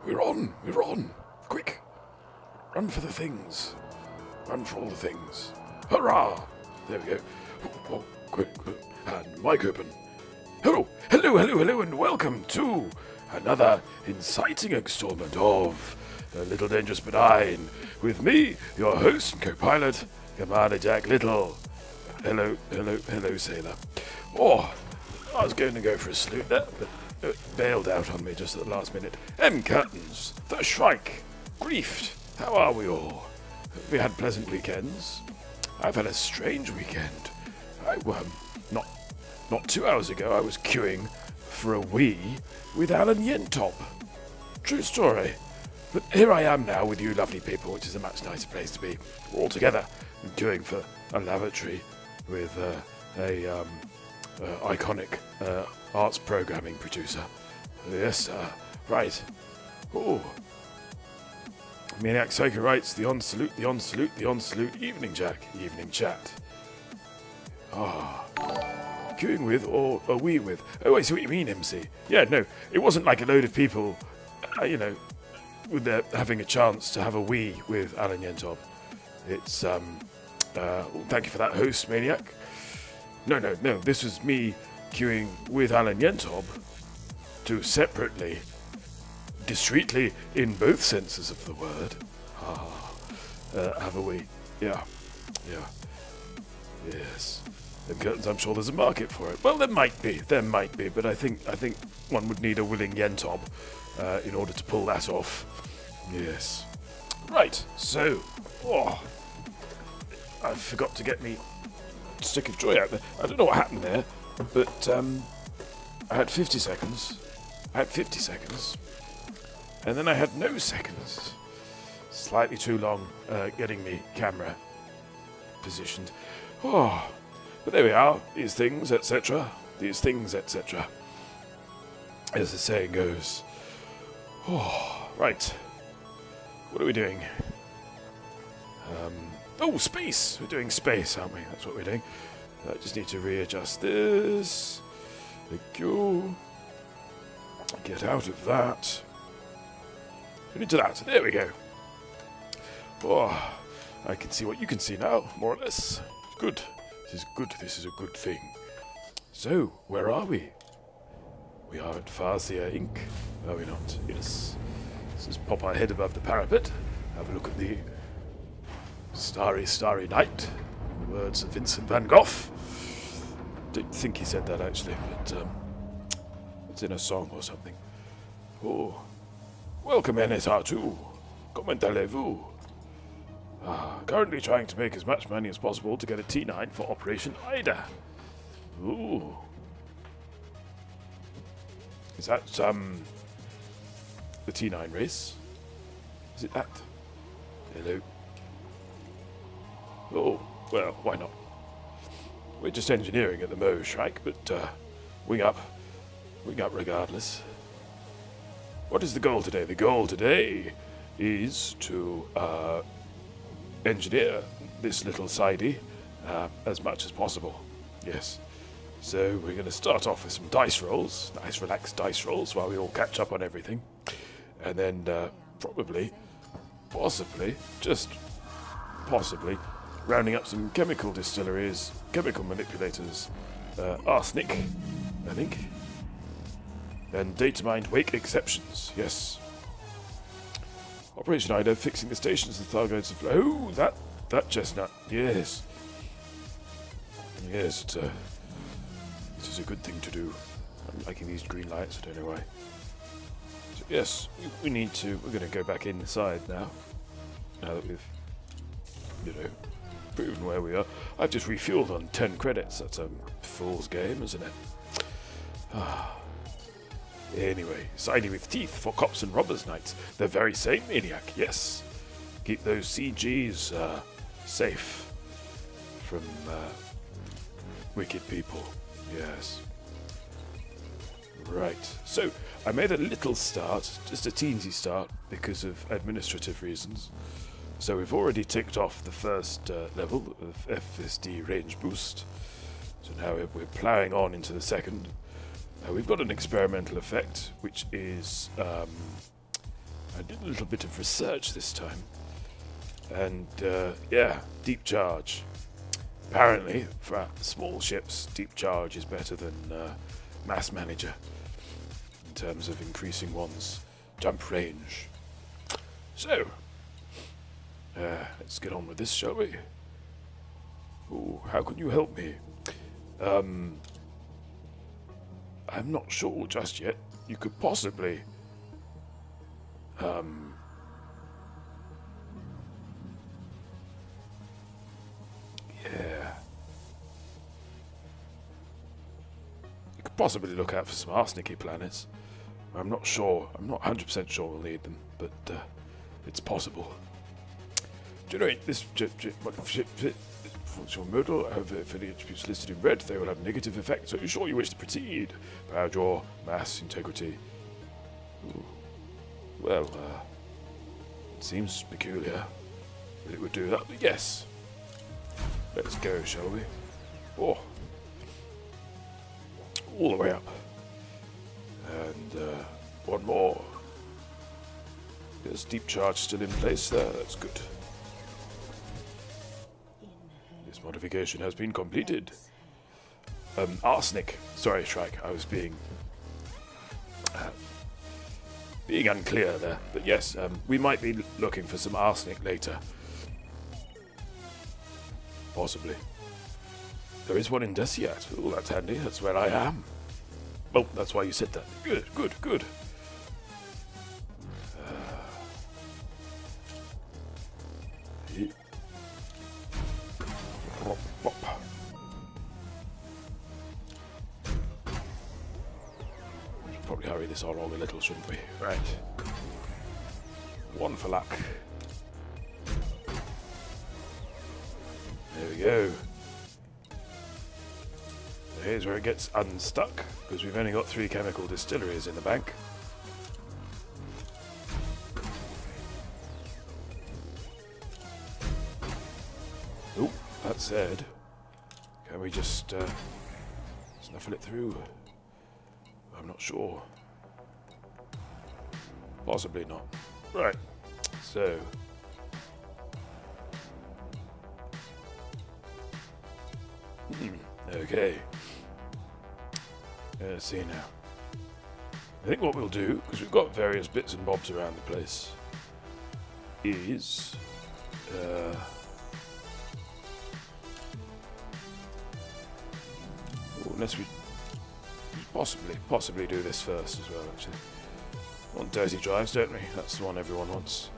We're on. We're on. Quick. Run for the things. Run for all the things. Hurrah! There we go. Oh, quick. And mic open. Hello, and welcome to another inciting installment of Little Dangerous Benign with me, your host and co-pilot, Commander Jack Lyttle. Hello, sailor. Oh, I was going to go for a salute there, but it bailed out on me just at the last minute. Curtains, the Shrike, Griefed, how are we all? Have we had pleasant weekends? I've had a strange weekend. Not 2 hours ago, I was queuing for a wee with Alan Yentop. True story. But here I am now with you lovely people, which is a much nicer place to be. We're all together and queuing for a lavatory with a iconic arts programming producer. Yes, sir. Right. Oh. Maniac Psycho writes, the on salute, evening Jack, evening chat. Queuing with or a wee with? Oh, I see what you mean, MC. Yeah, no, it wasn't like a load of people, with having a chance to have a wee with Alan Yentop. It's, thank you for that, host, Maniac. No, this was me queuing with Alan Yentop to separately, discreetly, in both senses of the word, have a wee. Yeah. Yes. And curtains, I'm sure there's a market for it. Well, there might be, but I think one would need a willing Yentop in order to pull that off. Yes. Right, so, I forgot to get me stick of joy out there. I don't know what happened there, but I had 50 seconds. And then I had no seconds. Slightly too long getting me camera positioned. But there we are. These things, etc. As the saying goes. Right. What are we doing? Space! We're doing space, aren't we? That's what we're doing. I just need to readjust this. Thank you. Get out of that. Into that. There we go. I can see what you can see now, more or less. Good. This is a good thing. So, where are we? We are at Farsia Inc. Are we not? Yes. Let's just pop our head above the parapet. Have a look at the starry, starry night. In the words of Vincent van Gogh. Don't think he said that actually, but it's in a song or something. Welcome NSR2. Comment allez-vous? Currently trying to make as much money as possible to get a T9 for Operation Ida. Ooh. Is that, the T9 race? Is it that? Hello? Well, why not? We're just engineering at the Mo Shrike, but, wing up regardless. What is the goal today? The goal today is to, engineer this little sidey as much as possible. Yes. So we're going to start off with some dice rolls, nice relaxed dice rolls while we all catch up on everything. And then possibly, rounding up some chemical distilleries, chemical manipulators, arsenic, I think, and data mined wake exceptions, yes. Operation Ida, fixing the stations and Thargoids of... Oh, that chestnut. Yes. Yes, it is a good thing to do. I'm liking these green lights, I don't know why. So, yes, we're going to go back inside now. Now that we've, proven where we are. I've just refueled on 10 credits. That's a fool's game, isn't it? Anyway, siding with teeth for cops and robbers nights. The very same Maniac, yes. Keep those CGs safe from wicked people, yes. Right, so I made a little start, just a teensy start, because of administrative reasons. So we've already ticked off the first level of FSD range boost. So now we're ploughing on into the second. We've got an experimental effect, which is I did a little bit of research this time. And, yeah, deep charge. Apparently, for small ships, deep charge is better than mass manager in terms of increasing one's jump range. So, let's get on with this, shall we? Ooh, how can you help me? I'm not sure just yet. You could possibly, yeah. You could possibly look out for some arsenicy planets. I'm not sure. I'm not 100% sure we'll need them, but it's possible. Generate this functional modal. If any attributes listed in red, they will have negative effects. Are you sure you wish to proceed? Power draw, mass, integrity. Ooh. Well, it seems peculiar that it would do that, but yes. Let's go, shall we? Oh. All the way up. And one more. There's deep charge still in place there. That's good. This modification has been completed. Arsenic. Sorry, Shrike. I was being unclear there. But yes, we might be looking for some arsenic later. Possibly. There is one in Desiat. Oh, that's handy. That's where I am. Oh, that's why you said that. Good, good, good. Should probably hurry this on a little, shouldn't we? Right. One for luck. There we go. Here's where it gets unstuck, because we've only got 3 chemical distilleries in the bank. Oh, that said, can we just snuffle it through? I'm not sure. Possibly not. Right, so... okay. Let's see now. I think what we'll do, because we've got various bits and bobs around the place, is... unless we possibly do this first as well, actually. We want dirty drives, don't we? That's the one everyone wants.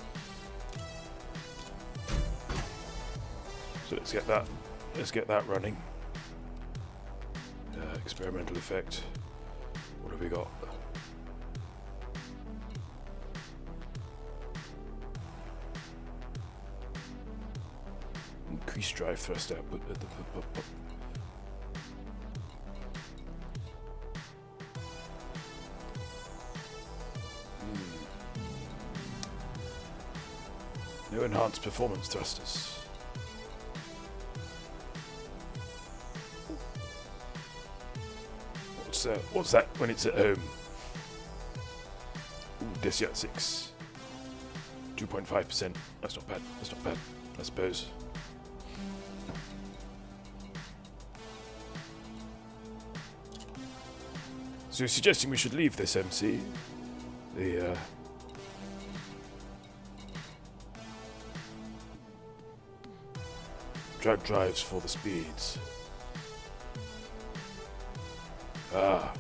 So let's get that running. Experimental effect. What have we got? Increase drive thrust output. No enhanced performance thrusters. What's that when it's at home? Ooh, Desiat 6. 2.5%. That's not bad. That's not bad, I suppose. So you're suggesting we should leave this MC? The, drag drives for the speeds. Ah.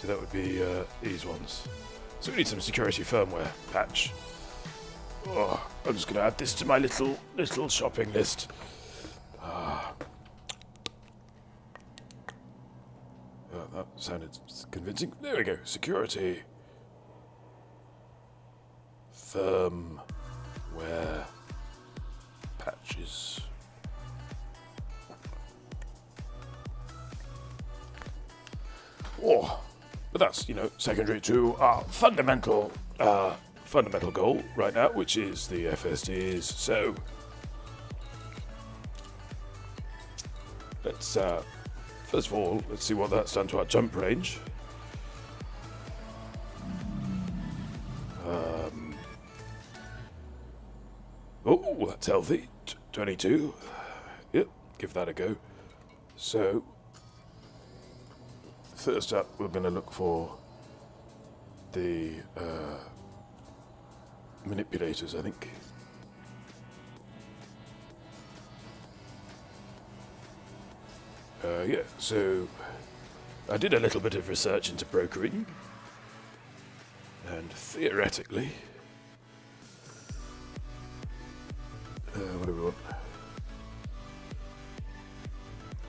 So that would be these ones. So we need some security firmware patch. Oh, I'm just going to add this to my little shopping list. Ah. That sounded convincing. There we go. Security firmware patches. Oh, but that's, secondary to our fundamental goal right now, which is the FSDs. So let's First of all, let's see what that's done to our jump range. Oh, that's healthy. 22. Yep, give that a go. So, first up, we're going to look for the manipulators, I think. Yeah, so I did a little bit of research into brokering, and theoretically, what do we want?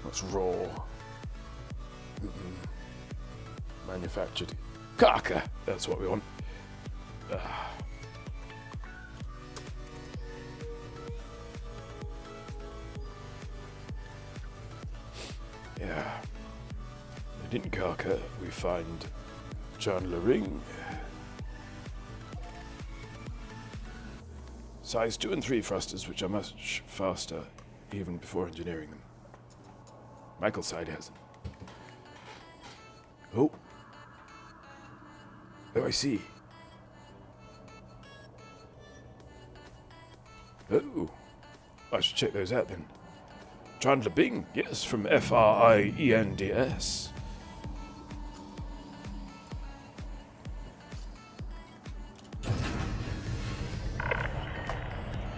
What's raw? Manufactured. Kaka! That's what we want. Yeah. And in Kaka, we find Chandler Ring. Size 2 and 3 thrusters, which are much faster even before engineering them. Michael's side has them. Oh. Oh, I see. Oh. I should check those out then. Chandler Bing, yes, from FRIENDS.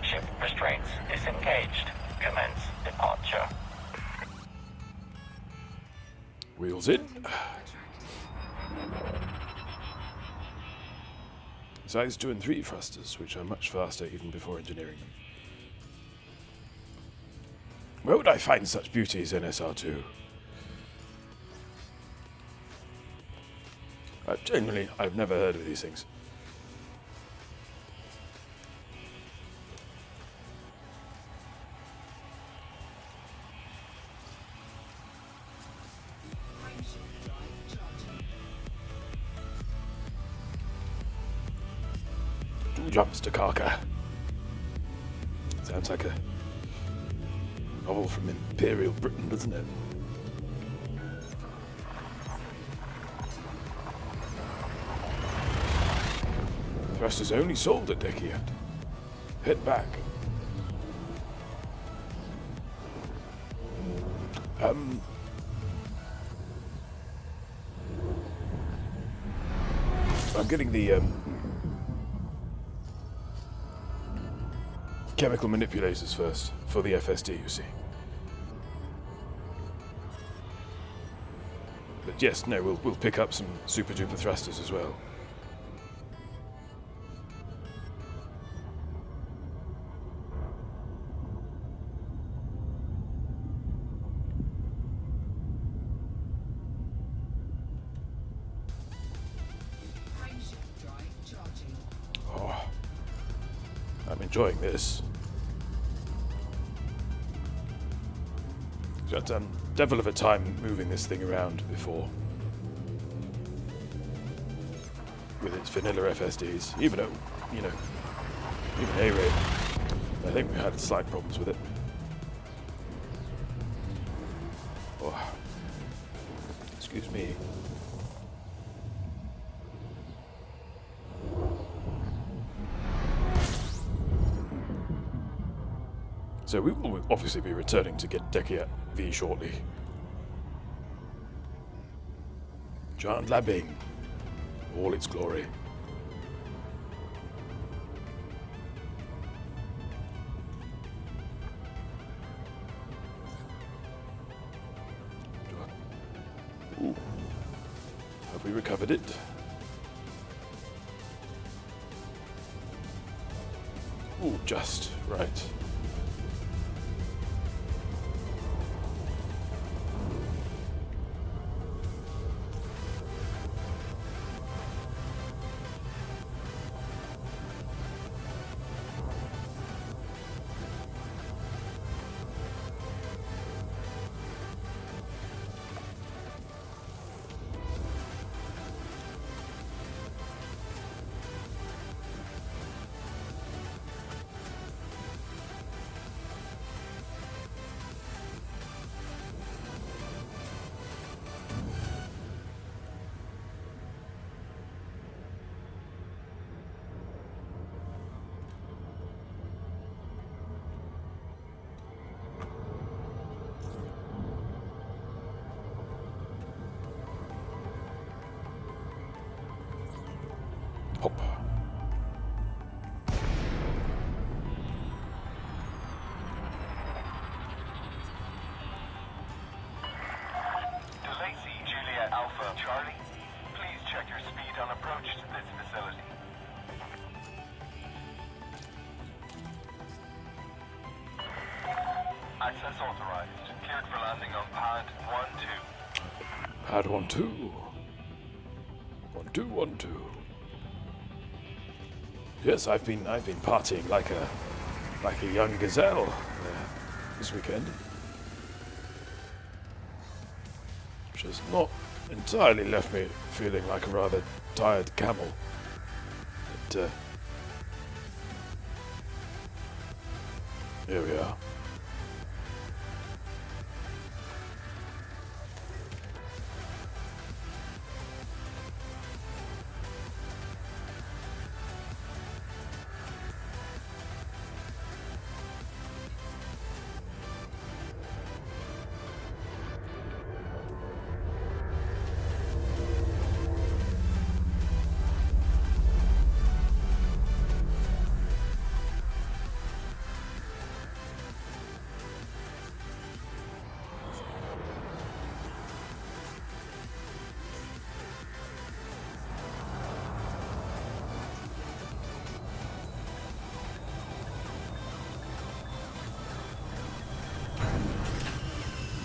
Ship restraints disengaged. Commence departure. Wheels in. Size 2 and 3 thrusters, which are much faster even before engineering them. Where would I find such beauties in SR2? I've never heard of these things. Two jumps to Kaka. Sounds like a novel from Imperial Britain, doesn't it? Thrusters only sold at Dekiat. Head back. I'm getting the chemical manipulators first for the FSD, you see. But yes, no, we'll pick up some super duper thrusters as well. Oh, I'm enjoying this. I've done devil of a time moving this thing around before. With its vanilla FSDs, even though, even A-Raid, I think we had slight problems with it. Oh. Excuse me. So we will obviously be returning to get Dekiat V shortly. Chandler Bing, all its glory. Ooh. Have we recovered it? Ooh, just right. Access authorized. Cleared for landing on pad 1-2. Pad 1-2. 1-2, 1-2. Yes, I've been partying like a young gazelle this weekend, which has not entirely left me feeling like a rather tired camel. But here we are.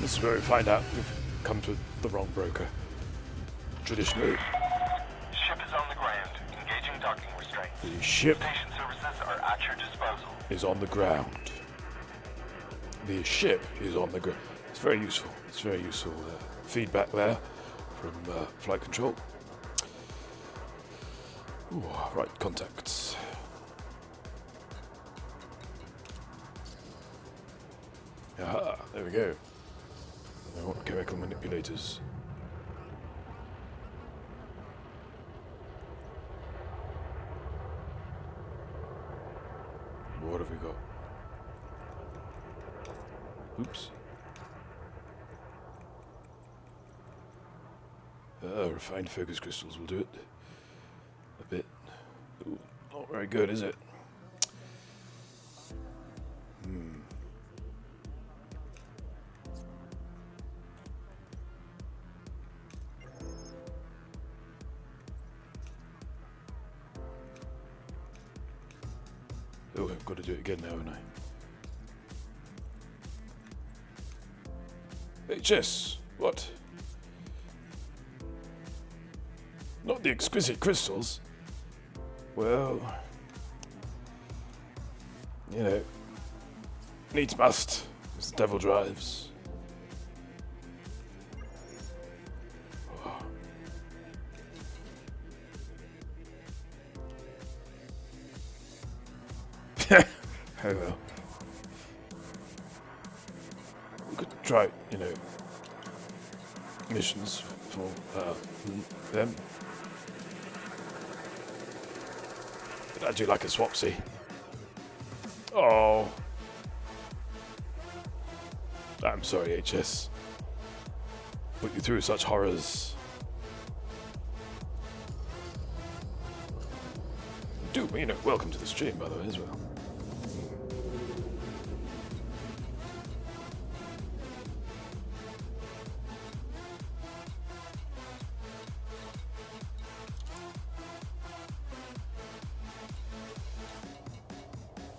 This is where we find out we've come to the wrong broker. Traditionally, Ship is on the ground. Engaging docking restraints. the ship Station services are at your disposal. is on the ground. The ship is on the ground. It's very useful. It's very useful feedback there from flight control. Ooh, right, contacts. Aha, there we go. I want chemical manipulators. What have we got? Oops. Refined focus crystals will do it. A bit. Ooh, not very good, is it? Oh, I've got to do it again now, haven't I? HS, what? Not the exquisite crystals. Well, you know, needs must, as the devil drives. Oh. Oh well. We could try, you know, missions for them. But I do like a swapsy. Oh. I'm sorry, HS. Put you through such horrors. Do, you know, welcome to the stream, by the way, as well.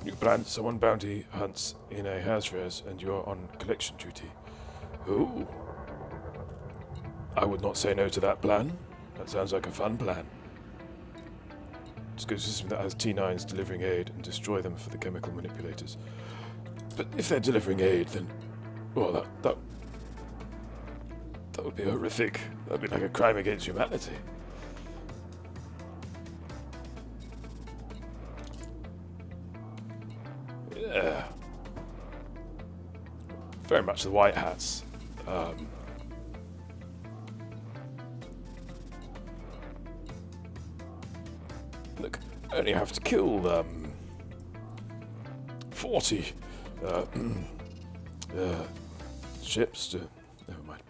New brand, someone bounty hunts in a house rares and you're on collection duty. Ooh. I would not say no to that plan. That sounds like a fun plan. Just go to a system that has T9s delivering aid and destroy them for the chemical manipulators. But if they're delivering aid, then... well, that would be horrific. That would be like a crime against humanity. Yeah. Very much the white hats. Look, I only have to kill 40 ships to... never mind.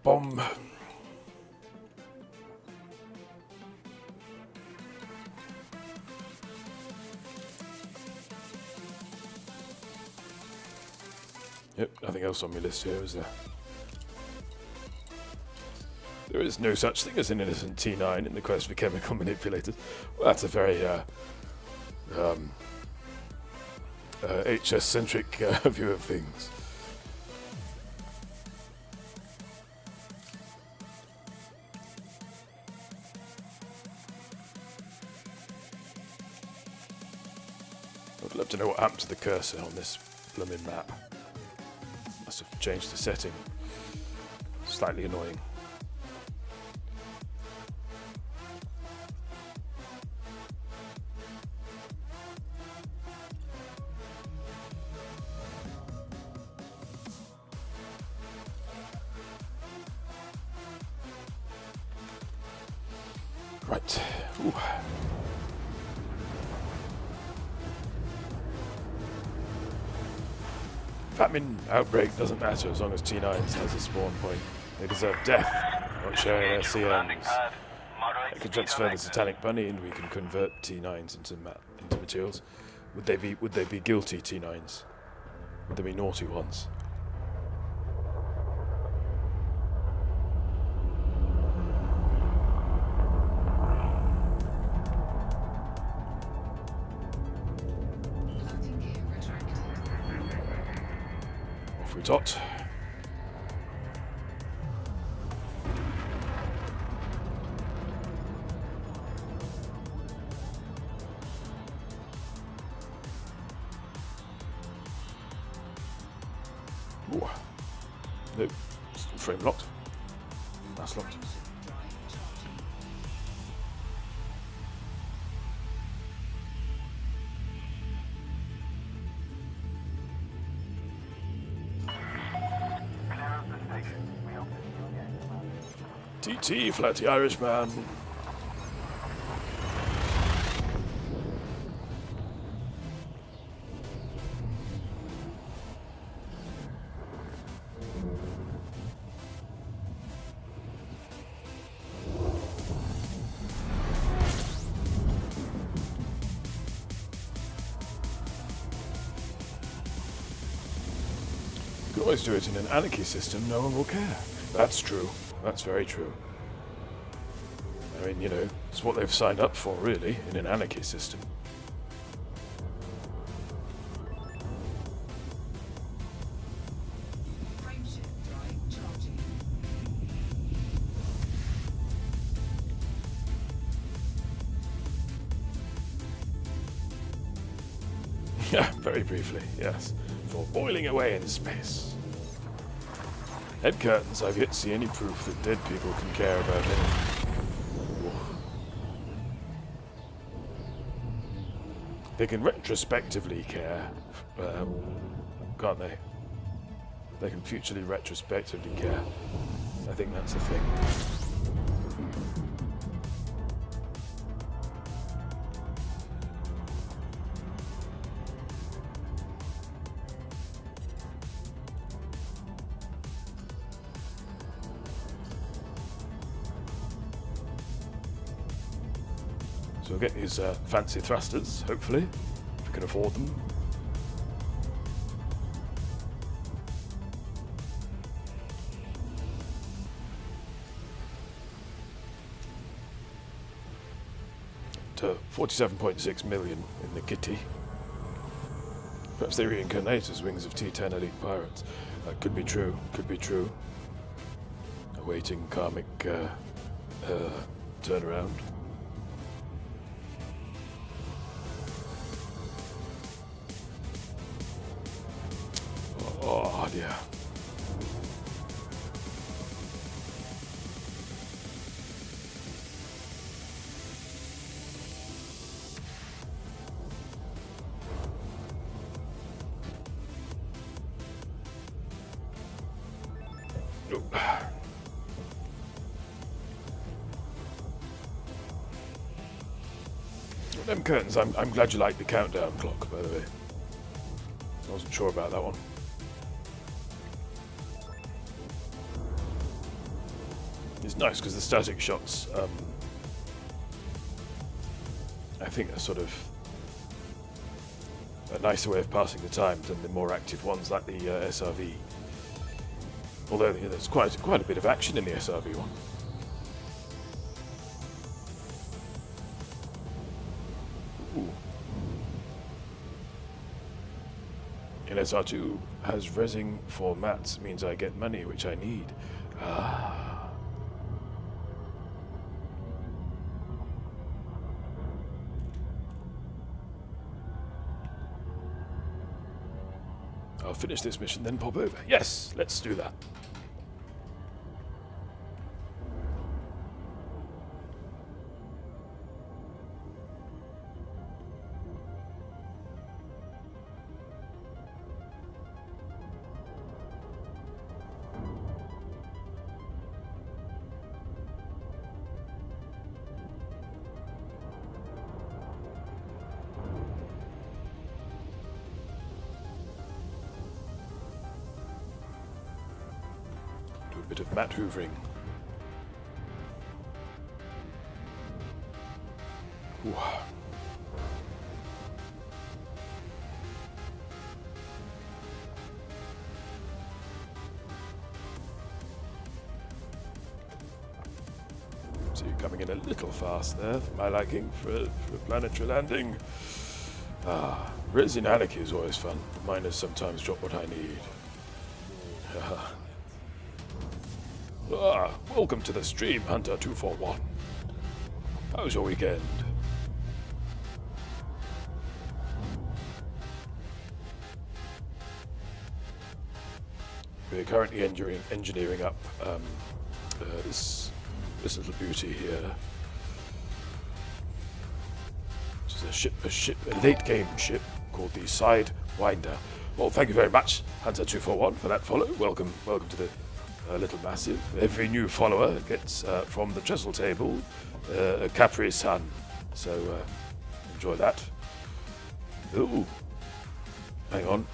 Bomb. Yep, nothing else on my list here, is there? There is no such thing as an innocent T9 in the quest for chemical manipulators. Well, that's a very HS-centric view of things. I'd love to know what happened to the cursor on this blooming map. Must have changed the setting. Slightly annoying. Right. Ooh. Famine outbreak doesn't matter as long as T9s has a spawn point. They deserve death, not sharing their CMs. I can transfer the Satanic Bunny and we can convert T9s into materials. Would they be guilty T9s? Would they be naughty ones? Off we tot. Ooh. Nope. Still frame locked. That's locked. TT, Flatty Irishman. You can always do it in an anarchy system, no one will care. That's true. That's very true. I mean, you know, it's what they've signed up for, really, in an anarchy system. Yeah, very briefly, yes. For boiling away in space. Head curtains, I've yet to see any proof that dead people can care about anything. They can retrospectively care, can't they? They can futurely retrospectively care. I think that's the thing. So we'll get these fancy thrusters, hopefully, if we can afford them. To 47.6 million in the kitty. Perhaps they reincarnate as wings of T10 elite pirates. Could be true, could be true. Awaiting karmic turnaround. Oh dear. Nope. Them curtains, I'm glad you like the countdown clock, by the way. I wasn't sure about that one. It's nice because the static shots, I think, are sort of a nicer way of passing the time than the more active ones like the SRV. Although there's quite a bit of action in the SRV one. Ooh. Unless R2 has resin for mats means I get money, which I need. Ah. I'll finish this mission, then pop over. Yes, let's do that. Bit of mat hoovering. Ooh. So you're coming in a little fast there, for my liking, for a planetary landing. Ah, resin anarchy is always fun. Miners sometimes drop what I need. Welcome to the stream, Hunter 241. How was your weekend? We're currently engineering up this little beauty here. Which is a late game ship called the Sidewinder. Well, thank you very much, Hunter 241, for that follow. Welcome to the Little Massive. Every new follower gets from the trestle table a Capri Sun. So enjoy that. Ooh. Hang on.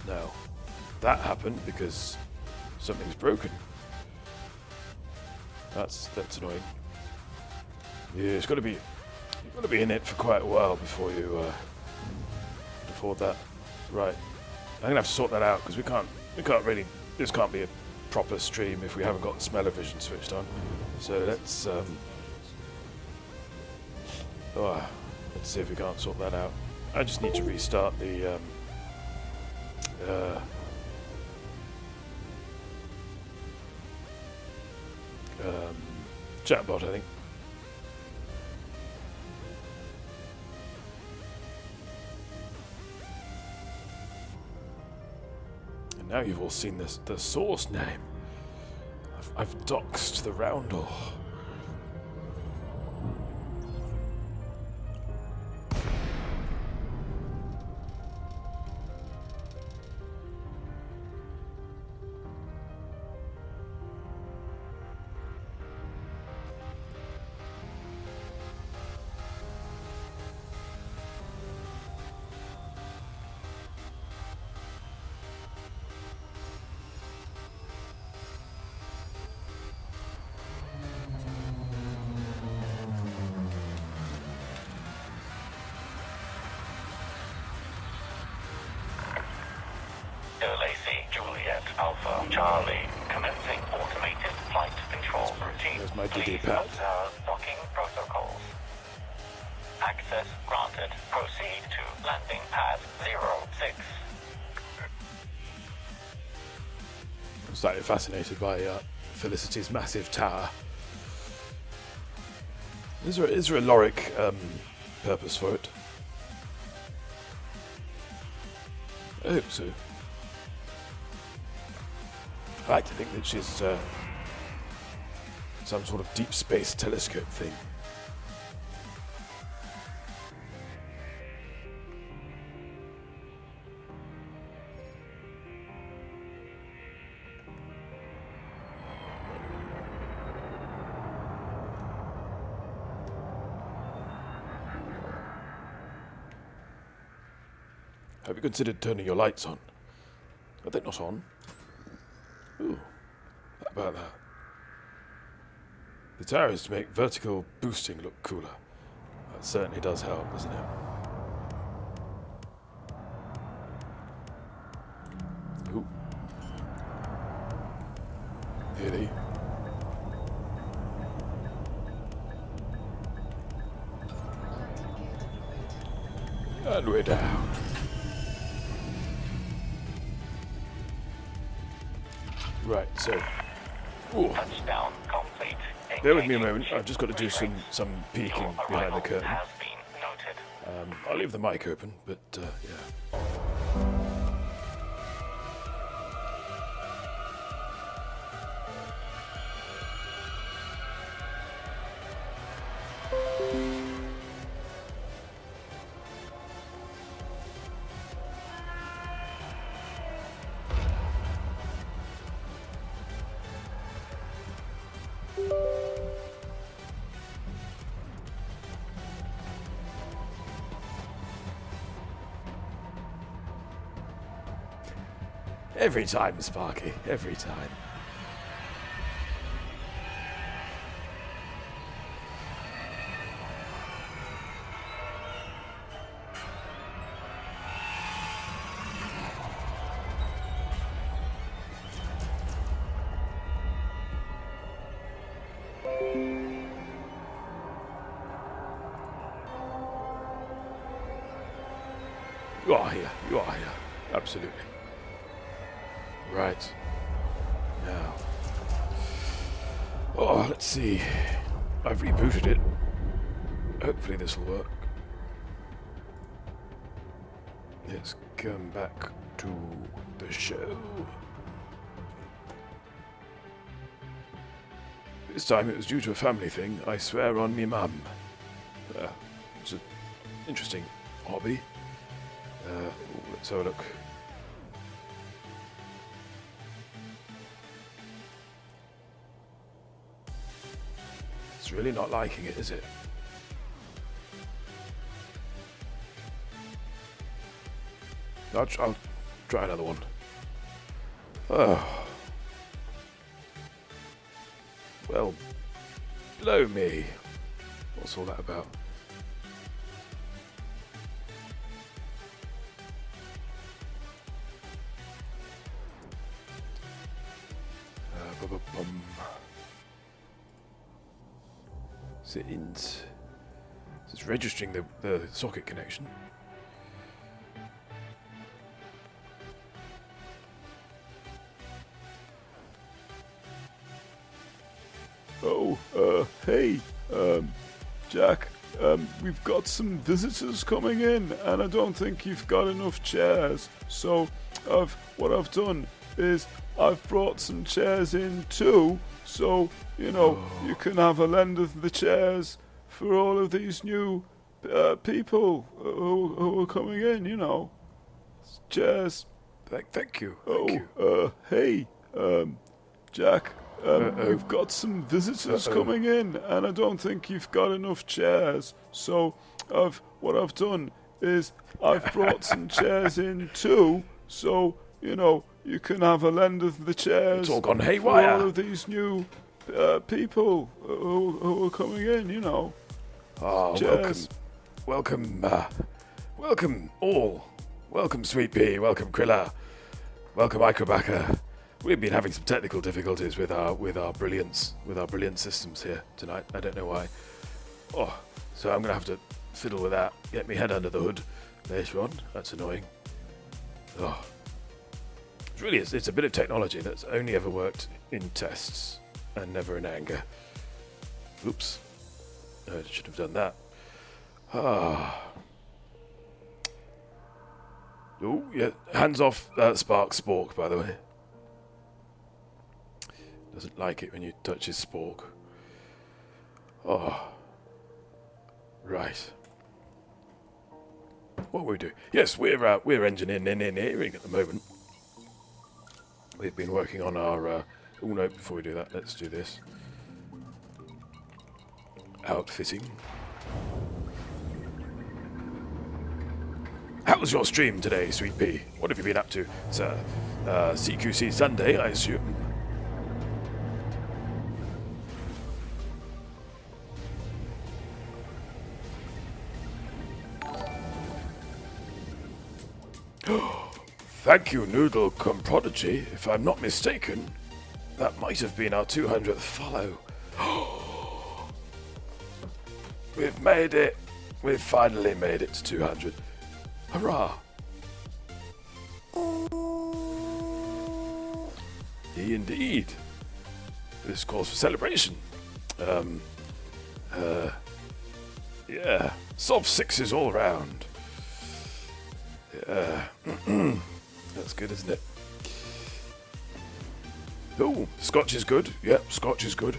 Now, that happened because something's broken. That's annoying. Yeah, you've got to be in it for quite a while before you afford that. Right. I'm gonna have to sort that out because we can't really. This can't be a proper stream if we haven't got the smell-o-vision switched on. So let's see if we can't sort that out. I just need to restart the chatbot, I think. Now you've all seen the source name. I've doxed the Roundel. Alpha Charlie, commencing automated flight control routine. There's my Please DD pad. observe docking protocols. Access granted. Proceed to landing pad 06. I'm slightly fascinated by Felicity's massive tower. Is there a loric purpose for it? I hope so. I like to think that she's some sort of deep space telescope thing. Have you considered turning your lights on? Are they not on? Ooh, how about that? The tower is to make vertical boosting look cooler. That certainly does help, doesn't it? Ooh. Nearly. And we're down. Right, so... Ooh. Touchdown complete. Bear with me a Engaging moment. ship I've just got to do some peeking Your behind the arrival curtain. has been noted. I'll leave the mic open, but yeah. Every time, Sparky. Every time. You are here. You are here. Absolutely. Right. Now. Oh, let's see. I've rebooted it. Hopefully this will work. Let's come back to the show. This time it was due to a family thing. I swear on me mum. It's an interesting hobby. Let's have a look. It's really not liking it, is it? I'll try another one. Oh. Well, blow me. What's all that about? Bum. Settings. It's registering the socket connection. Oh, hey, Jack, we've got some visitors coming in, and I don't think you've got enough chairs. So, what I've done is I've brought some chairs in too, so, you can have a lend of the chairs for all of these new people who are coming in, Chairs. Thank you. Hey, Jack, we've got some visitors coming in, and I don't think you've got enough chairs. So, what I've done is I've brought some chairs in too, so, you can have a lend of the chairs. It's all gone haywire. For all of these new people who are coming in, Oh, chairs. Welcome all. Welcome, Sweet Pea. Welcome, Krilla. Welcome, Icrobacca. We've been having some technical difficulties with our brilliant systems here tonight. I don't know why. Oh, so I'm gonna have to fiddle with that. Get me head under the hood later on. That's annoying. Oh. It's a bit of technology that's only ever worked in tests and never in anger. Oops. I should have done that. Oh, yeah. Hands off Spork, by the way. Doesn't like it when you touch his spork. Oh. Right. What we do? Yes, we're engineering at the moment. We've been working on our... oh no, before we do that, let's do this. Outfitting. How was your stream today, Sweet Pea? What have you been up to? It's CQC Sunday, I assume. Thank you, Noodle Prodigy. If I'm not mistaken, that might have been our 200th follow. We've made it. We've finally made it to 200. Hurrah! Indeed. This calls for celebration. Yeah. Soft sixes all round. Yeah. That's good, isn't it? Oh, scotch is good. Yep, scotch is good.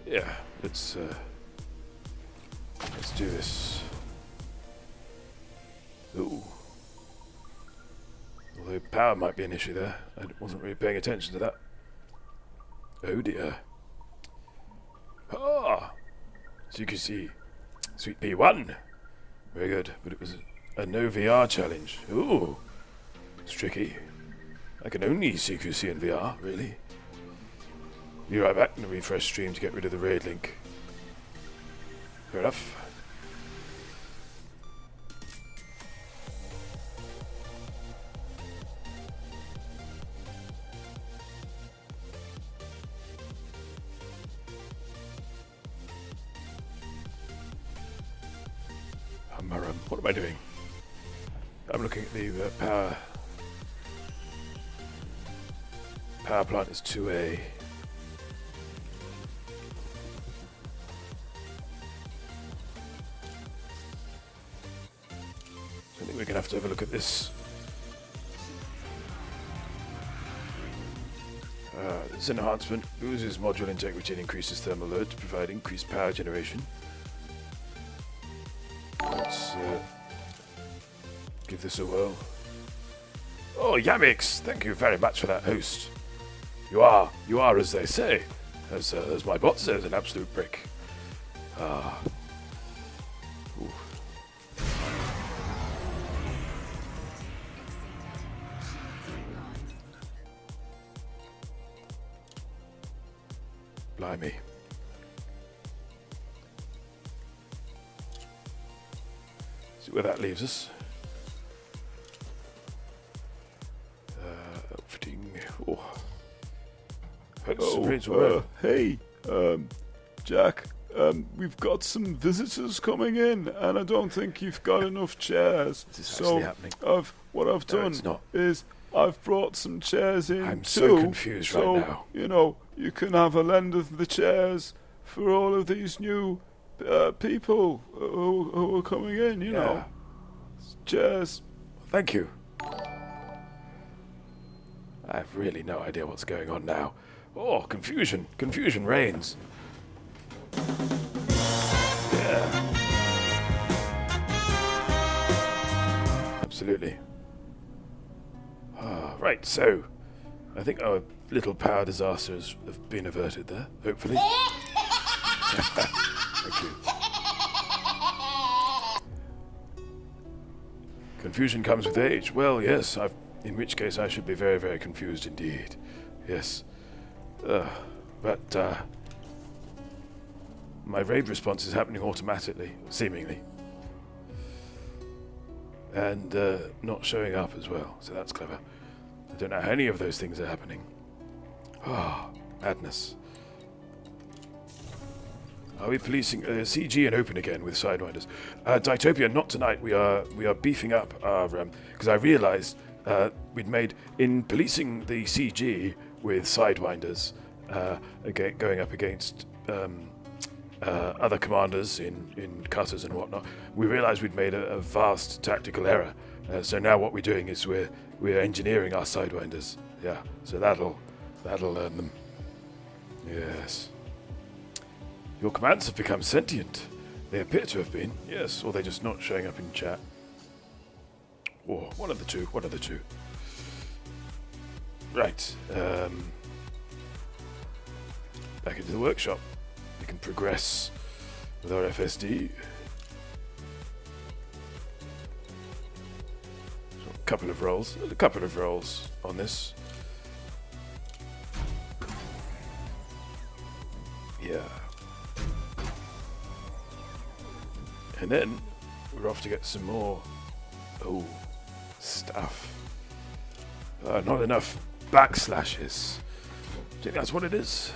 Yeah, let's do this. Ooh. Although power might be an issue there. I wasn't really paying attention to that. Oh dear. Ah! So you can see Sweet Pea won. Very good, but it was a no VR challenge. Ooh. It's tricky. I can only CQC in VR, really. Be right back and refresh stream to get rid of the raid link. Fair enough. What am I doing? I'm looking at the power plant is 2A. I think we're going to have to have a look at this. This enhancement loses module integrity and increases thermal load to provide increased power generation. Let's give this a whirl. Oh, Yamix! Thank you very much for that host. You are, as they say, as my bot says, an absolute prick. Ah. Ooh. Blimey. See where that leaves us. Outfitting. Oh. Hey, Jack. We've got some visitors coming in, and I don't think you've got enough chairs. This is actually happening. What I've done is I've brought some chairs in I'm too. so confused right now. You can have a lend of the chairs for all of these new people who are coming in. You know, chairs. Thank you. I have really no idea what's going on now. Oh, confusion. Confusion reigns. Yeah. Absolutely. Right, so I think our little power disasters have been averted there, hopefully. Thank you. Confusion comes with age. Well, yes, in which case I should be very, very confused indeed. Yes. But my raid response is happening automatically, seemingly. And not showing up as well, so that's clever. I don't know how any of those things are happening. Ah, madness. Are we policing CG and open again with Sidewinders? Ditopia, not tonight. We are beefing up our because I realised we'd made in policing the CG with Sidewinders, going up against other commanders in cutters and whatnot. We realised we'd made a vast tactical error. So now what we're doing is we're engineering our Sidewinders. Yeah, so that'll learn them. Yes. Your commands have become sentient. They appear to have been, yes, or they're just not showing up in chat. Or one of the two. Right. Back into the workshop. We can progress with our FSD. So a couple of rolls on this. Yeah. And then we're off to get some more stuff. Not enough backslashes. Do you think that's what it is?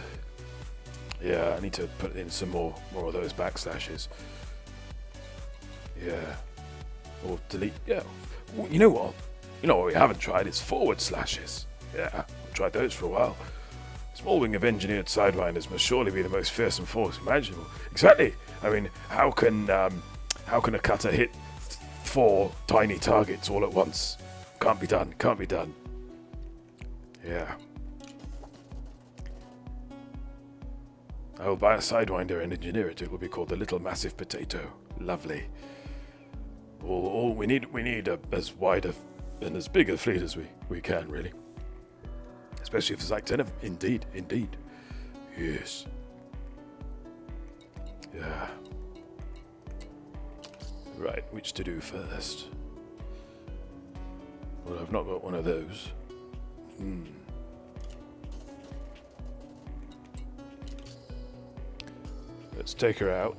Yeah, I need to put in some more of those backslashes. Yeah. Or delete. Yeah. Well, you know what? You know what we haven't tried? It's forward slashes. Yeah, I've tried those for a while. Small wing of engineered sidewinders must surely be the most fearsome force imaginable. Exactly. I mean, how can a cutter hit 4 tiny targets all at once? Can't be done. Can't be done. Yeah. I will buy a sidewinder and engineer it. It will be called the Little Massive Potato. Lovely. All we need as wide and as big a fleet as we can, really. Especially if there's like 10 of them. Indeed. Yes. Yeah. Right, which to do first? Well, I've not got one of those. Let's take her out.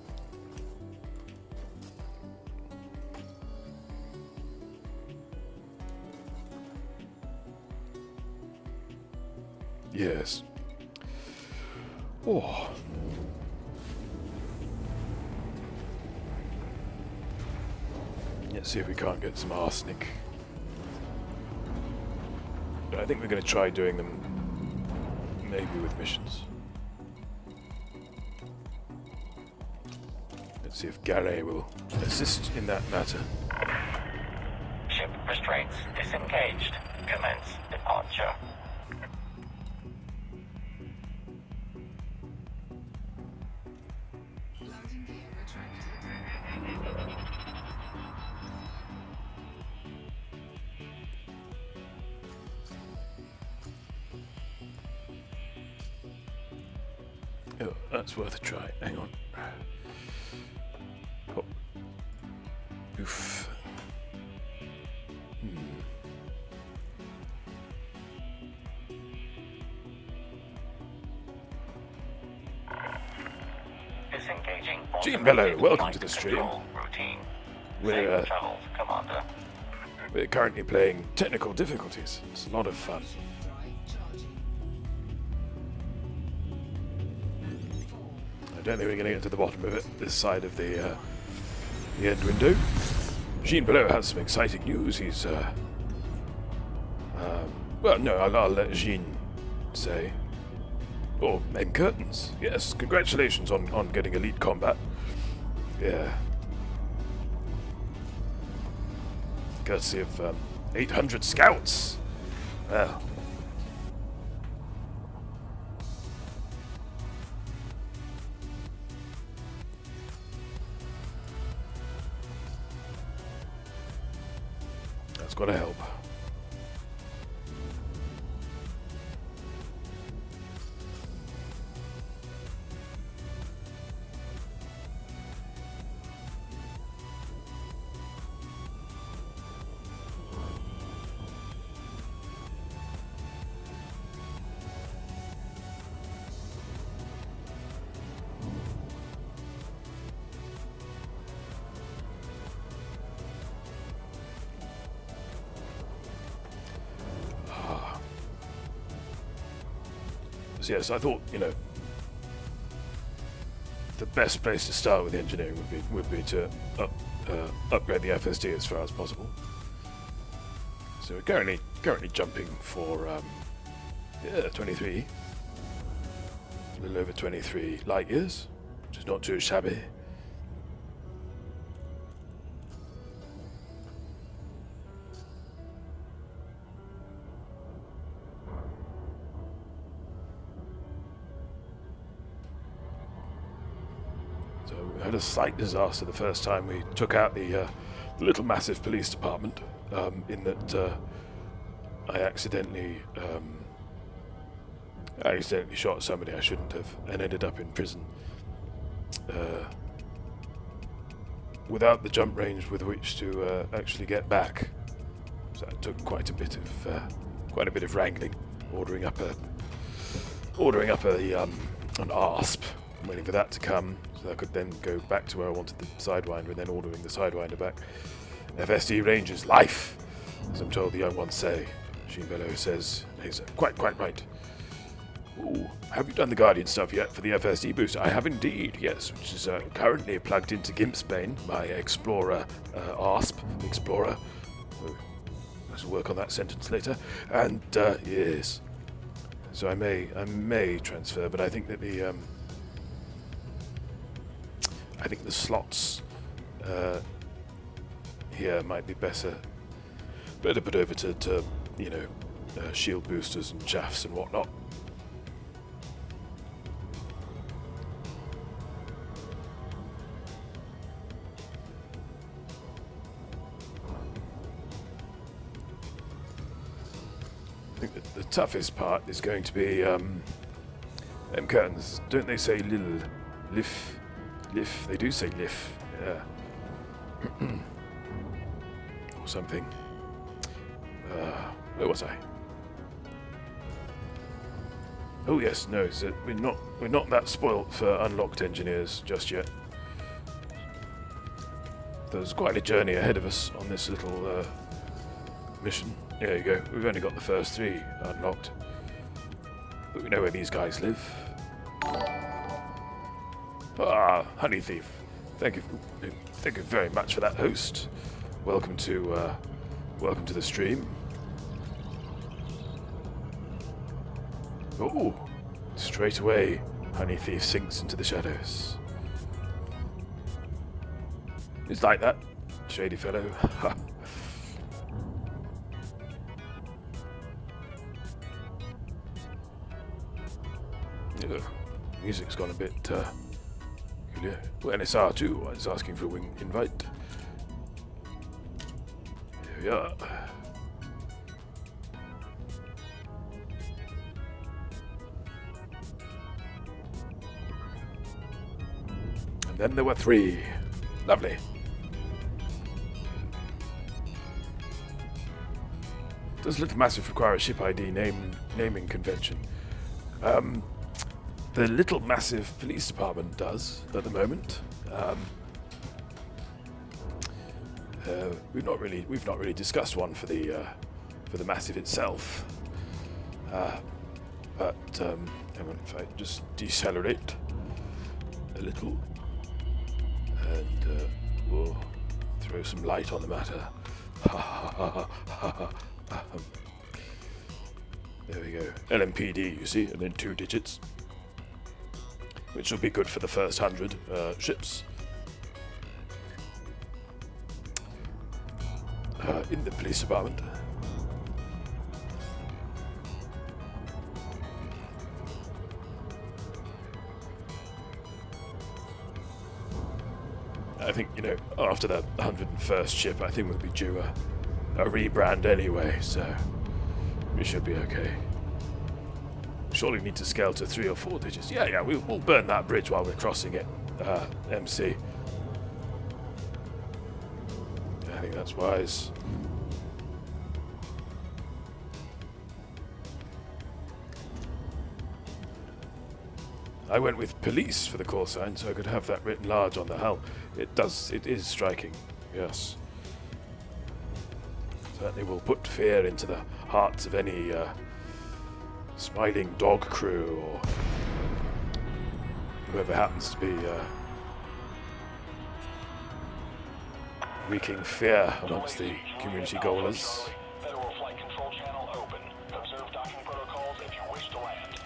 Yes. Oh. Let's see if we can't get some arsenic. I think we're going to try doing them maybe with missions. Let's see if Gare will assist in that matter. Ship restraints disengaged. Commence departure. Oh, that's worth a try. Hang on. Oh. Oof. Disengaging. Gene Bellow, welcome flight to the stream. control Routine. We're, Safe travels, Commander. We're currently playing technical difficulties. It's a lot of fun. I don't think we're going to get to the bottom of it this side of the end window. Jean Belot has some exciting news. He's, well, no, I'll let Jean say. Or M. Curtains. Yes, congratulations on getting elite combat. Yeah. Courtesy of 800 scouts. Well. That's got to help. So yes, I thought, you know, the best place to start with engineering would be to upgrade the FSD as far as possible. So we're currently jumping for 23, a little over 23 light years, which is not too shabby. We had a slight disaster the first time we took out the Little Massive police department, in that I accidentally shot somebody I shouldn't have and ended up in prison without the jump range with which to actually get back. So it took quite a bit of wrangling, ordering up an ARSP, waiting for that to come, so I could then go back to where I wanted the Sidewinder, and then ordering the Sidewinder back. FSD range is life, as I'm told the young ones say. Machine Bellow says, Laser. Quite right. Ooh, have you done the Guardian stuff yet for the FSD booster? I have indeed, yes, which is currently plugged into Gimpsbane, my Explorer ASP Explorer. I shall work on that sentence later. And yes, so I may transfer, but I think that the slots here might be better put over to shield boosters and chaffs and whatnot. I think that the toughest part is going to be them curtains. Don't they say Lyttle? Liff? They do say liff. Yeah. Or something. Where was I? Oh yes, no. So we're not that spoilt for unlocked engineers just yet. There's quite a journey ahead of us on this little mission. There you go. We've only got the first 3 unlocked, but we know where these guys live. Ah, Honey Thief. Thank you very much for that, host. Welcome to the stream. Oh, straight away, Honey Thief sinks into the shadows. It's like that, shady fellow. Music's gone a bit peculiar. Well, NSR too. I was asking for a wing invite. Here we are. And then there were 3. Lovely. Does Little Massive require a ship ID naming convention? The Little Massive Police Department does at the moment. We've not really discussed one for the Massive itself. But hang on, if I just decelerate a little and we'll throw some light on the matter. There we go. LMPD, you see, and then 2 digits. Which will be good for the first 100 ships. In the police department. I think, after the 101st ship, I think we'll be due a rebrand anyway, so we should be okay. Surely need to scale to 3 or 4 digits. Yeah, we'll burn that bridge while we're crossing it, MC. I think that's wise. I went with police for the call sign, so I could have that written large on the hull. It is striking, yes. Certainly will put fear into the hearts of any smiling dog crew or whoever happens to be wreaking fear amongst the community goalers. Federal flight control channel open. Observe docking protocols if you wish to land.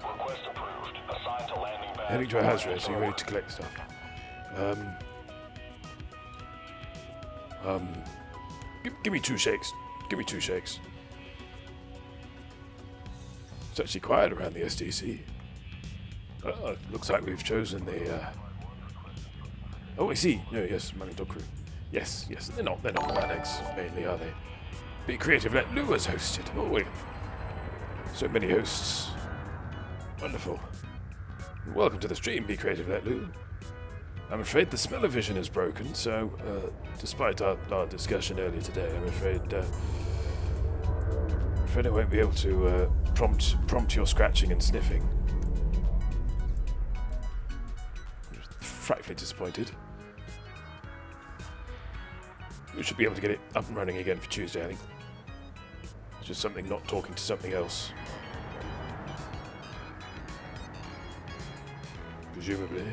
Request approved. Assigned to landing badge. Heading to a house race, are you ready to collect stuff? Give me 2 shakes. Give me 2 shakes. It's actually quiet around the SDC. Looks like we've chosen the. Oh, I see. No, yes, Money Dog Crew. Yes. They're not Manags mainly, are they? Be Creative Let Lou has hosted. Oh, wait. So many hosts. Wonderful. Welcome to the stream, Be Creative Let Lou. I'm afraid the smell-o-vision is broken, so despite our discussion earlier today, I'm afraid I won't be able to prompt your scratching and sniffing. Frightfully disappointed. We should be able to get it up and running again for Tuesday, I think. It's just something not talking to something else. Presumably.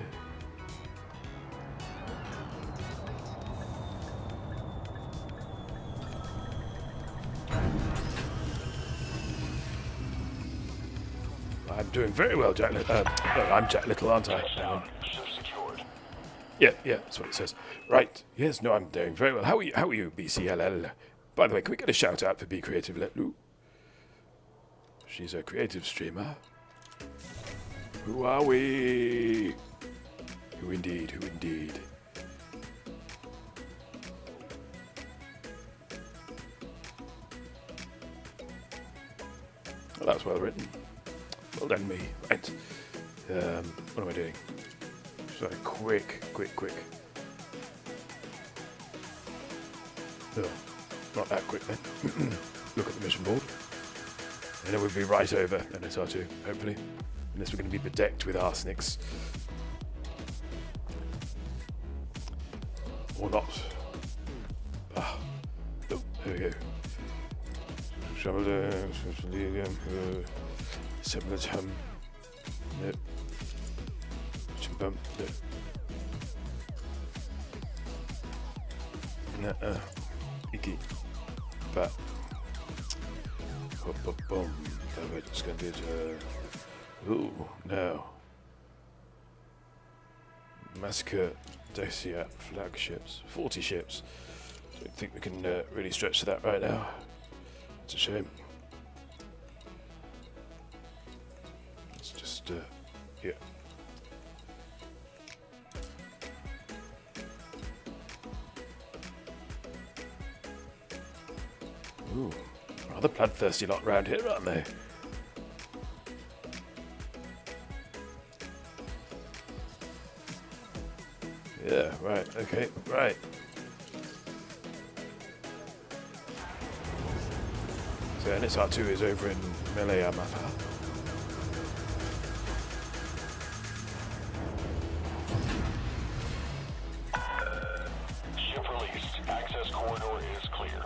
I'm doing very well, Jack Little. I'm Jack Little, aren't I? Hang on. Ship secured. Yeah, that's what it says. Right. Yes, no, I'm doing very well. How are you, BCLL? By the way, can we get a shout out for Be Creative Letlu? She's a creative streamer. Who are we? Who indeed, who indeed. Well, that's well written. Well done, me. Right. What am I doing? Sorry, quick. No, not that quick then. Look at the mission board. And then we'll be right over NSR2, hopefully. Unless we're going to be bedecked with arsenics. Or not. Ah. Oh, there we go. Similar to Nope. Chimbum. Nope. Icky. But. Boom. We're just going to do it. Ooh, no. Massacre Dacia flagships. 40 ships. Don't think we can really stretch to that right now. It's a shame. It's just, yeah. Ooh, rather bloodthirsty lot round here, aren't they? Yeah, right, okay, right. So NSR2 is over in Melee-Amafa. Ship released. Access corridor is clear.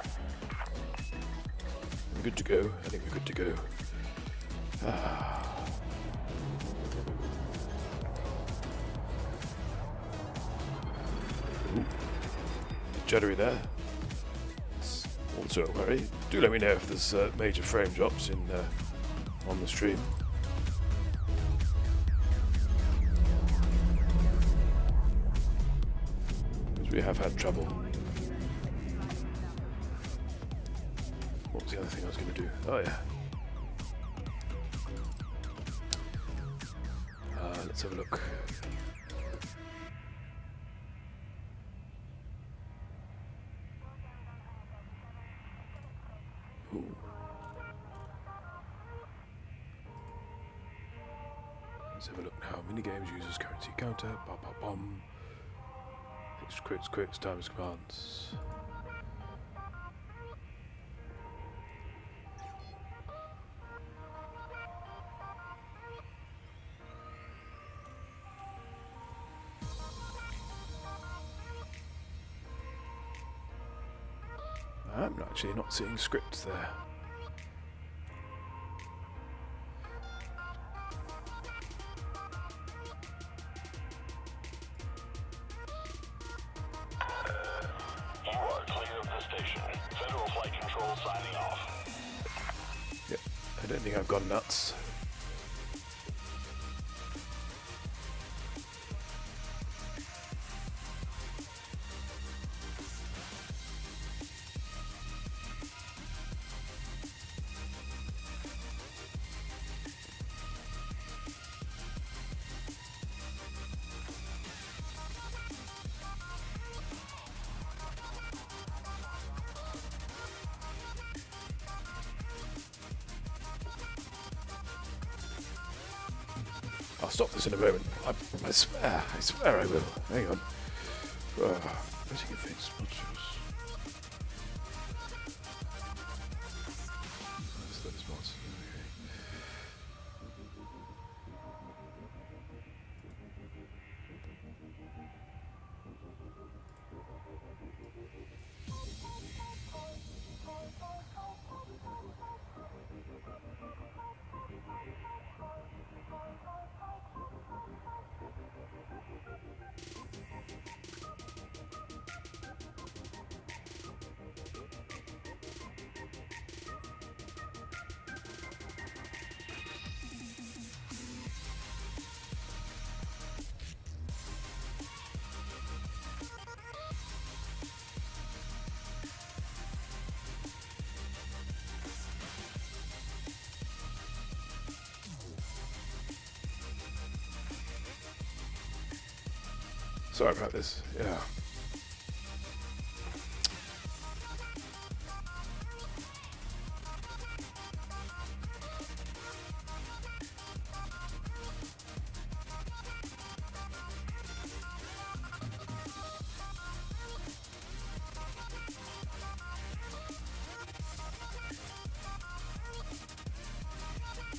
We're good to go. I think we're good to go. Ooh. Juddery there. It's also a worry. Do let me know if there's major frame drops in on the stream. Because we have had trouble. What was the other thing I was going to do? Oh yeah. Let's have a look. Ooh. Let's have a look now. Minigames uses currency counter. Bomb. Crits, times commands. I'm actually not seeing scripts there. You are clear of the station. Federal Flight Control signing off. Yep, I don't think I've gone nuts. I'll stop this in a moment. I swear I will. Hang on. Letting it fade sponsors. That's those spots. Okay. Sorry about this. Yeah.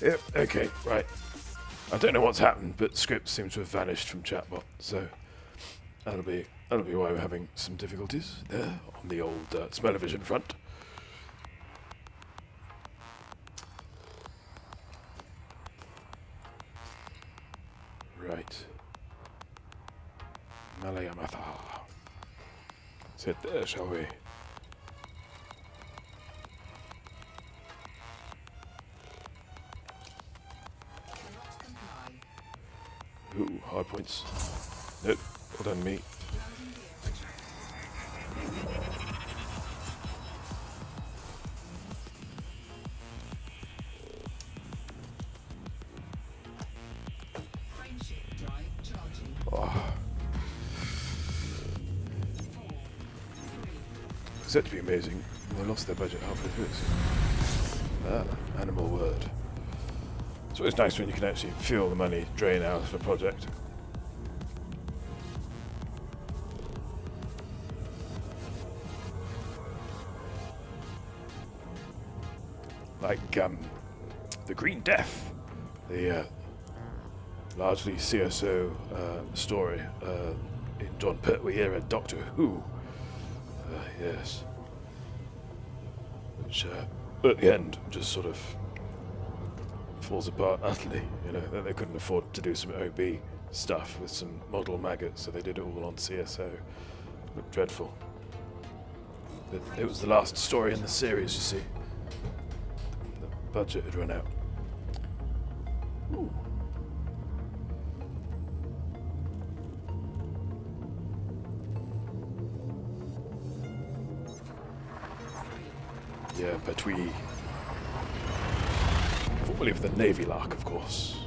Yep, okay, right. I don't know what's happened, but scripts seem to have vanished from chatbot, so that'll be why we're having some difficulties there on the old smell-o-vision front. Right. Malayamatha. Sit there, shall we? Ooh, hard points. Nope, well done me. Oh. Set to be amazing. They lost their budget halfway through this. Animal word. It's always nice when you can actually feel the money drain out of a project. Like the Green Death, the largely CSO story in John Pertwee era Doctor Who. Yes. Which at the end just sort of falls apart utterly. You know, they couldn't afford to do some OB stuff with some model maggots, so they did it all on CSO. It looked dreadful. But it was the last story in the series, you see. The budget had run out. Ooh. Yeah, but we... formerly of the Navy Lark, of course.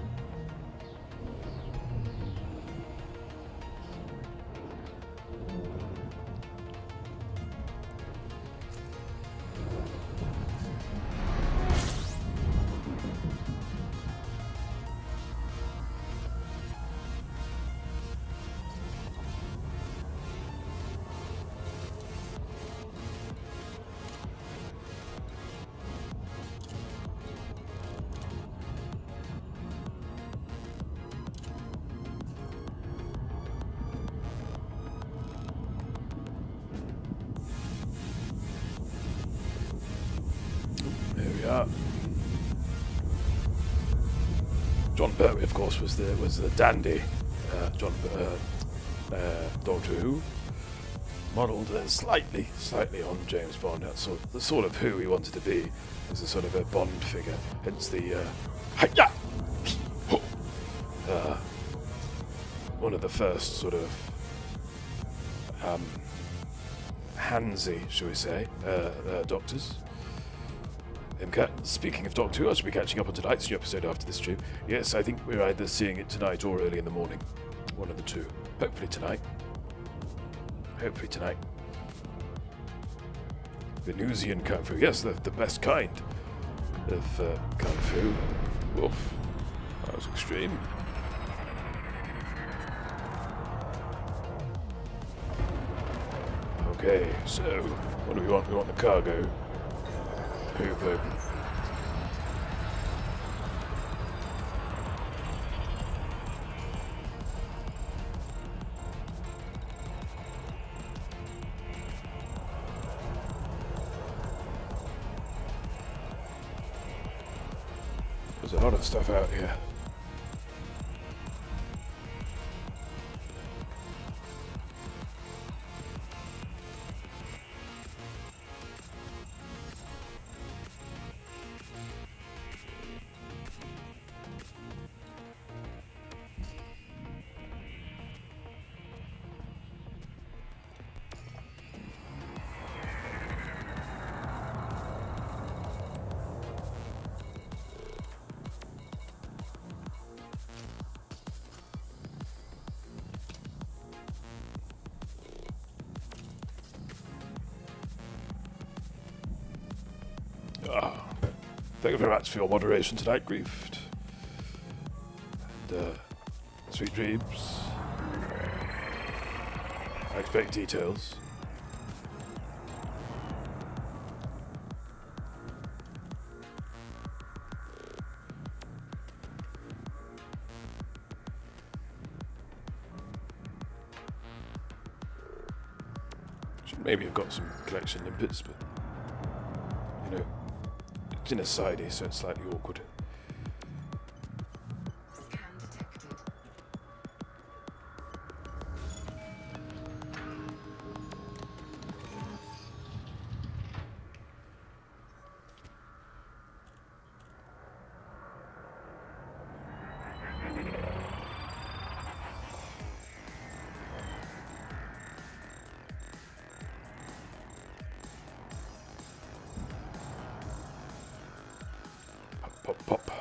John Pertwee, of course, was the dandy Doctor Who, modelled slightly on James Bond. That's the sort of who he wanted to be, as a sort of a Bond figure. Hence the one of the first sort of handsy, shall we say, doctors. Speaking of Doctor Who, I should be catching up on tonight's new episode after this stream. Yes, I think we're either seeing it tonight or early in the morning. One of the two. Hopefully tonight. Venusian Kung Fu. Yes, the best kind of Kung Fu. Woof. That was extreme. Okay, so what do we want? We want the cargo. Hoop open. There's a lot of stuff out here. Thank you very much for your moderation tonight, Grief. And, sweet dreams. I expect details. Should maybe have got some collection limpets, but you know, it's in a sidey, so it's slightly awkward. Scan detected. Pop, pop.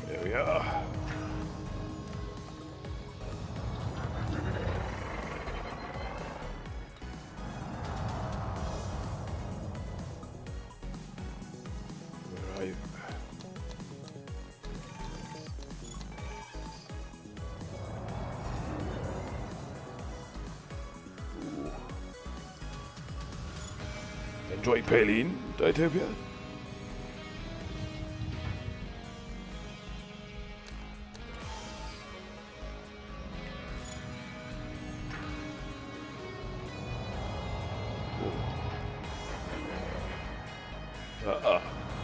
There we are. Where are you? Ooh. Enjoy Paline, Ditopia.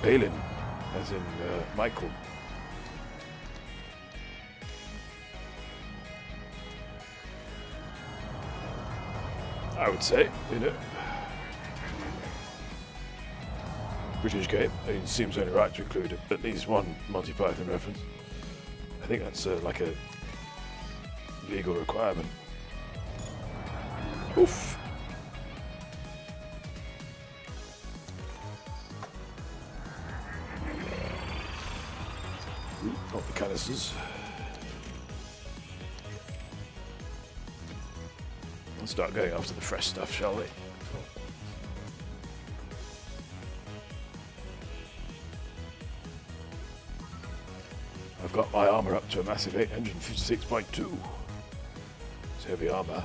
Palin, as in Michael. I would say, you know. British game. It seems only right to include at least one Monty Python reference. I think that's like a legal requirement. Oof. Not the canisters. Let's start going after the fresh stuff, shall we? I've got my armor up to a massive 856.2. It's heavy armor.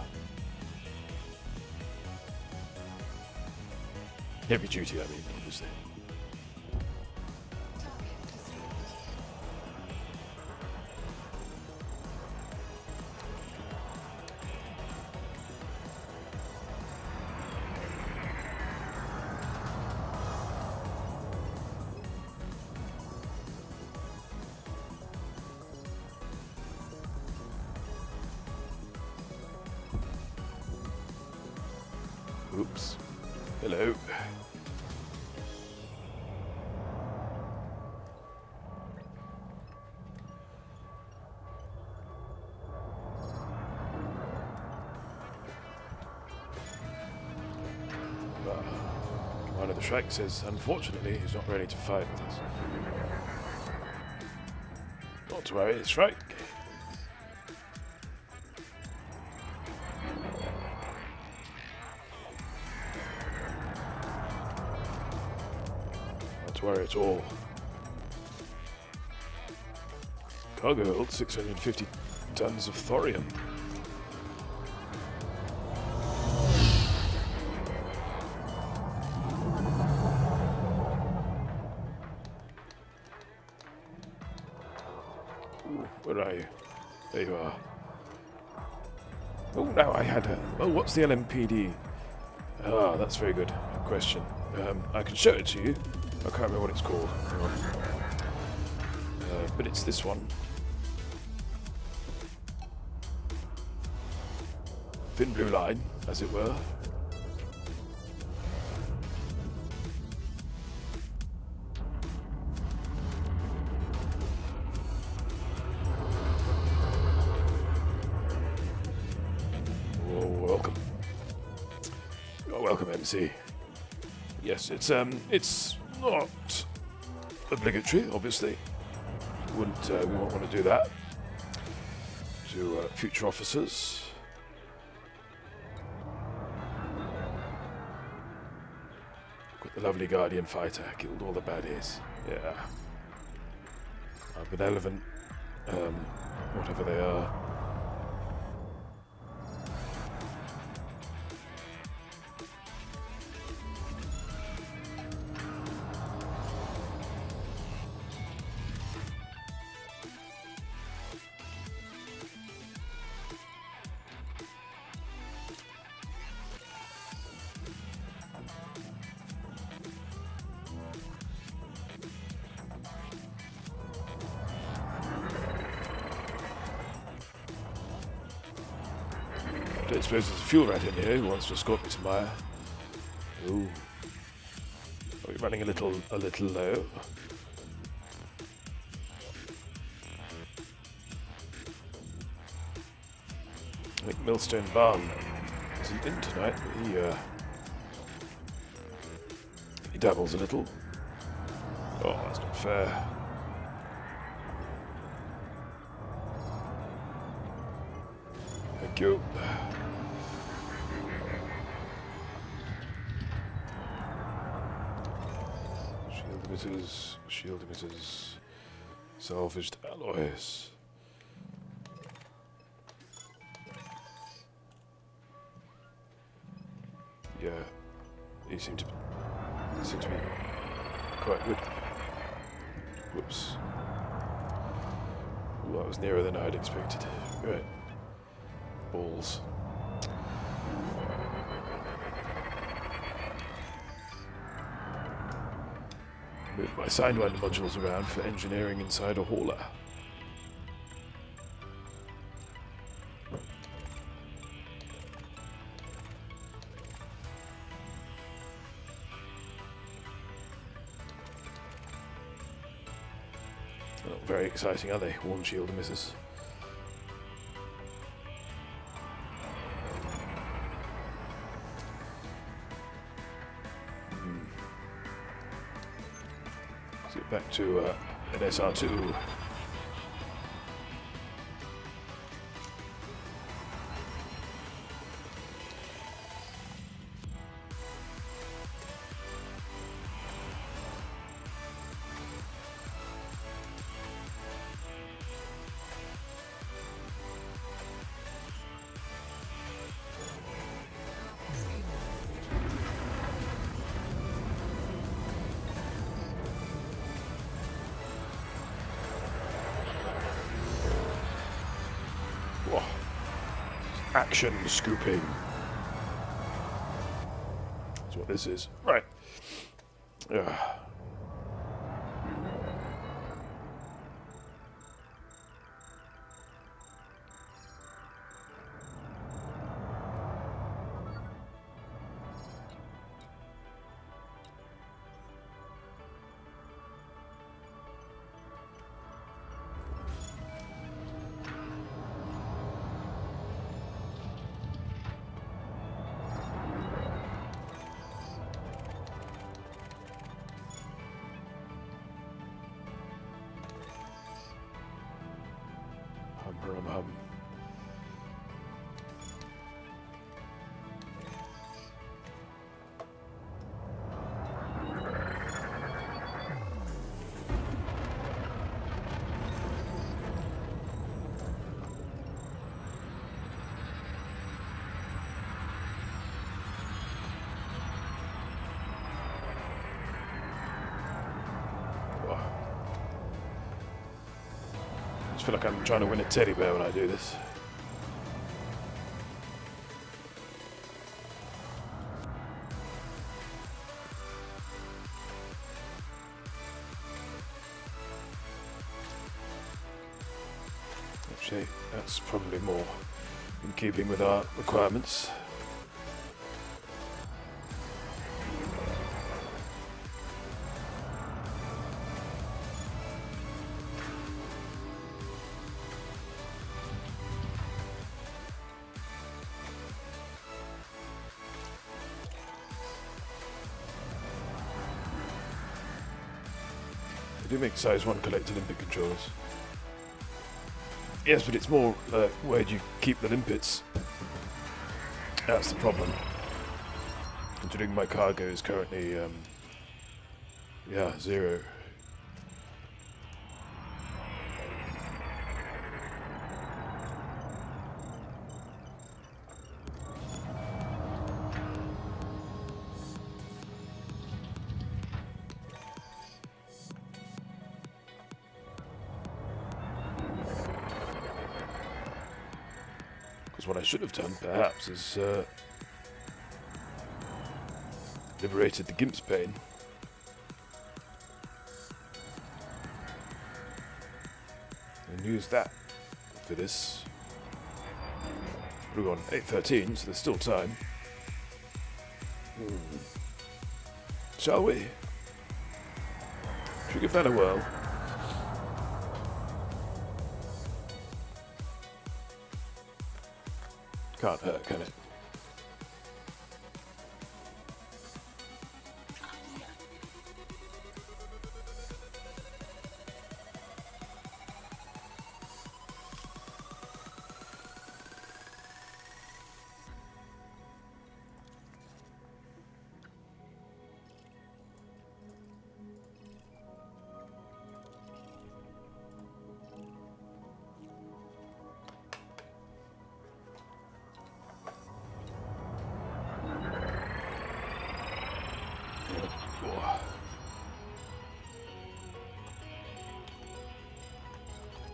Heavy duty, I mean, obviously. Oops. Hello. Commander the Shrike says, unfortunately, he's not ready to fight with us. Not to worry, it's Shrike. Not to worry at all. Cargo hold 650 tons of thorium. Where are you? There you are. Oh, now I had a... Oh, what's the LMPD? Ah, that's a very good question. I can show it to you. I can't remember what it's called. But it's this one. thin blue line, as it were. Oh, welcome. You're welcome, MC. Yes, it's not obligatory, obviously. We won't want to do that to future officers. Got the lovely Guardian fighter, killed all the baddies. Yeah. Benevolent, whatever they are. I don't suppose there's a fuel rat in here who wants to escort me to Maya. Ooh. Are we running a little low? I think Millstone Barn isn't in tonight, but he dabbles a little. Oh, that's not fair. Thank you. Shield emitters, salvaged alloys. Yeah, these seem to be quite good. Whoops. Ooh, that was nearer than I'd expected. Right. Balls. Move my Sidewinder modules around for engineering inside a hauler. Not very exciting, are they? Warm shield emitters. Back to an SR2. Action scooping. That's what this is. Right. Hum. I feel like I'm trying to win a teddy bear when I do this. Actually, that's probably more in keeping with our requirements. They do make size 1 collector limpet controllers. Yes, but it's more where do you keep the limpets? That's the problem. Considering my cargo is currently, 0. Because what I should have done, perhaps, is liberated the Gimp's Bane. And used that for this. We're on 8:13, so there's still time. Shall we? Should we give that a whirl? Can't hurt, can it?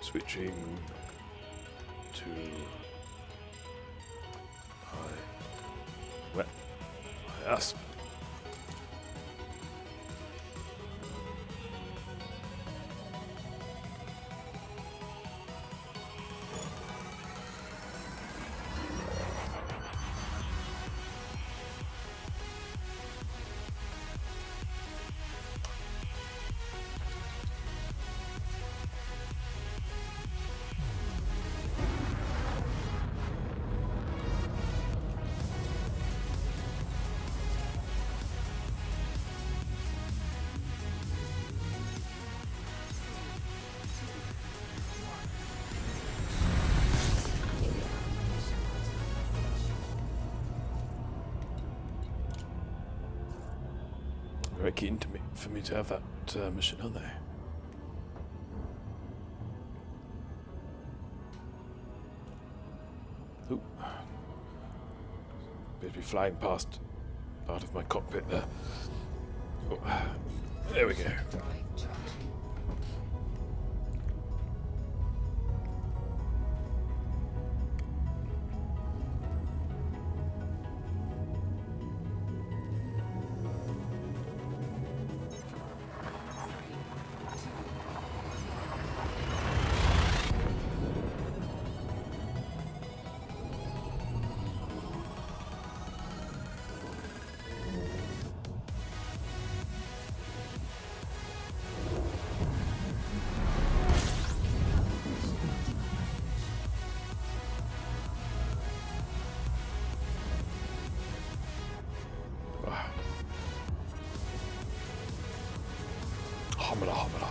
Switching to my asp. Very keen for me to have that mission, aren't they? Ooh. Appears to be flying past part of my cockpit there. Oh. There we go. Homla, homla.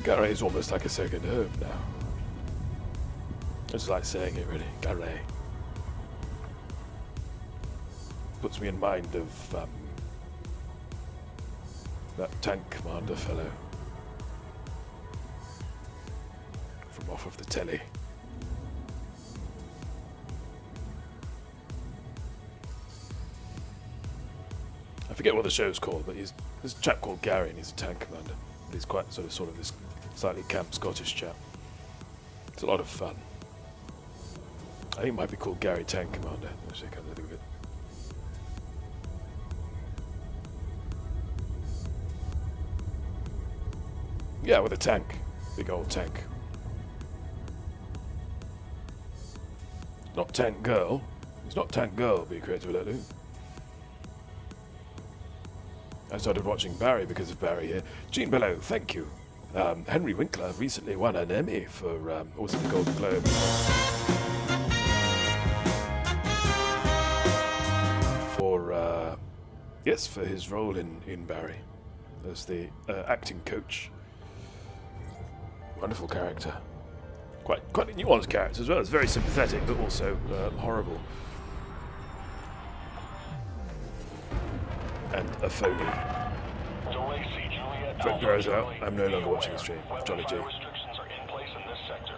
Garay is almost like a second home now. It's like saying it, really. Garay. Puts me in mind of that tank commander fellow from off of the telly. I forget what the show's called, but there's a chap called Gary, and he's a tank commander. But he's quite sort of this slightly camp Scottish chap. It's a lot of fun. I think it might be called Gary Tank Commander, actually, come to think of it. Yeah, with a tank. Big old tank. Not Tank Girl. It's not Tank Girl, be creative, Lyttle. I started watching Barry because of Barry here. Gene Below, thank you. Henry Winkler recently won an Emmy for, or was it the Golden Globe? For, yes, for his role in Barry as the acting coach. Wonderful character. Quite a nuanced character as well. It's very sympathetic, but also horrible. And a phony. Fred grows out. I'm no longer watching the stream. Jolly G. Restrictions are in place in this sector.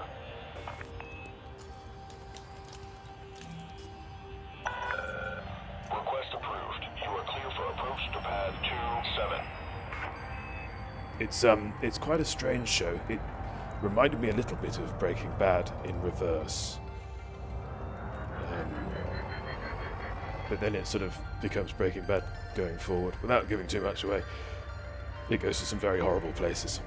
Request approved. You are clear for approach to pad 27. It's quite a strange show. It reminded me a little bit of Breaking Bad in reverse. But then it sort of becomes Breaking Bad going forward. Without giving too much away, it goes to some very horrible places.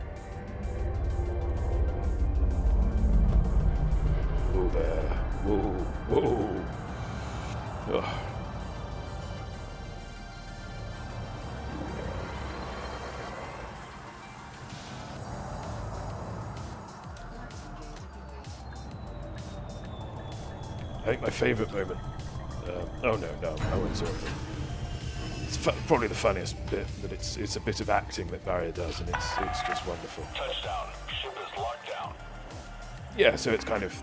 Whoa there. Whoa, whoa. Ugh. I think my favourite moment. Oh no, I won't say it. It's probably the funniest bit, but it's a bit of acting that Barry does, and it's just wonderful. Touchdown. Ship is locked down. Yeah, so it's kind of,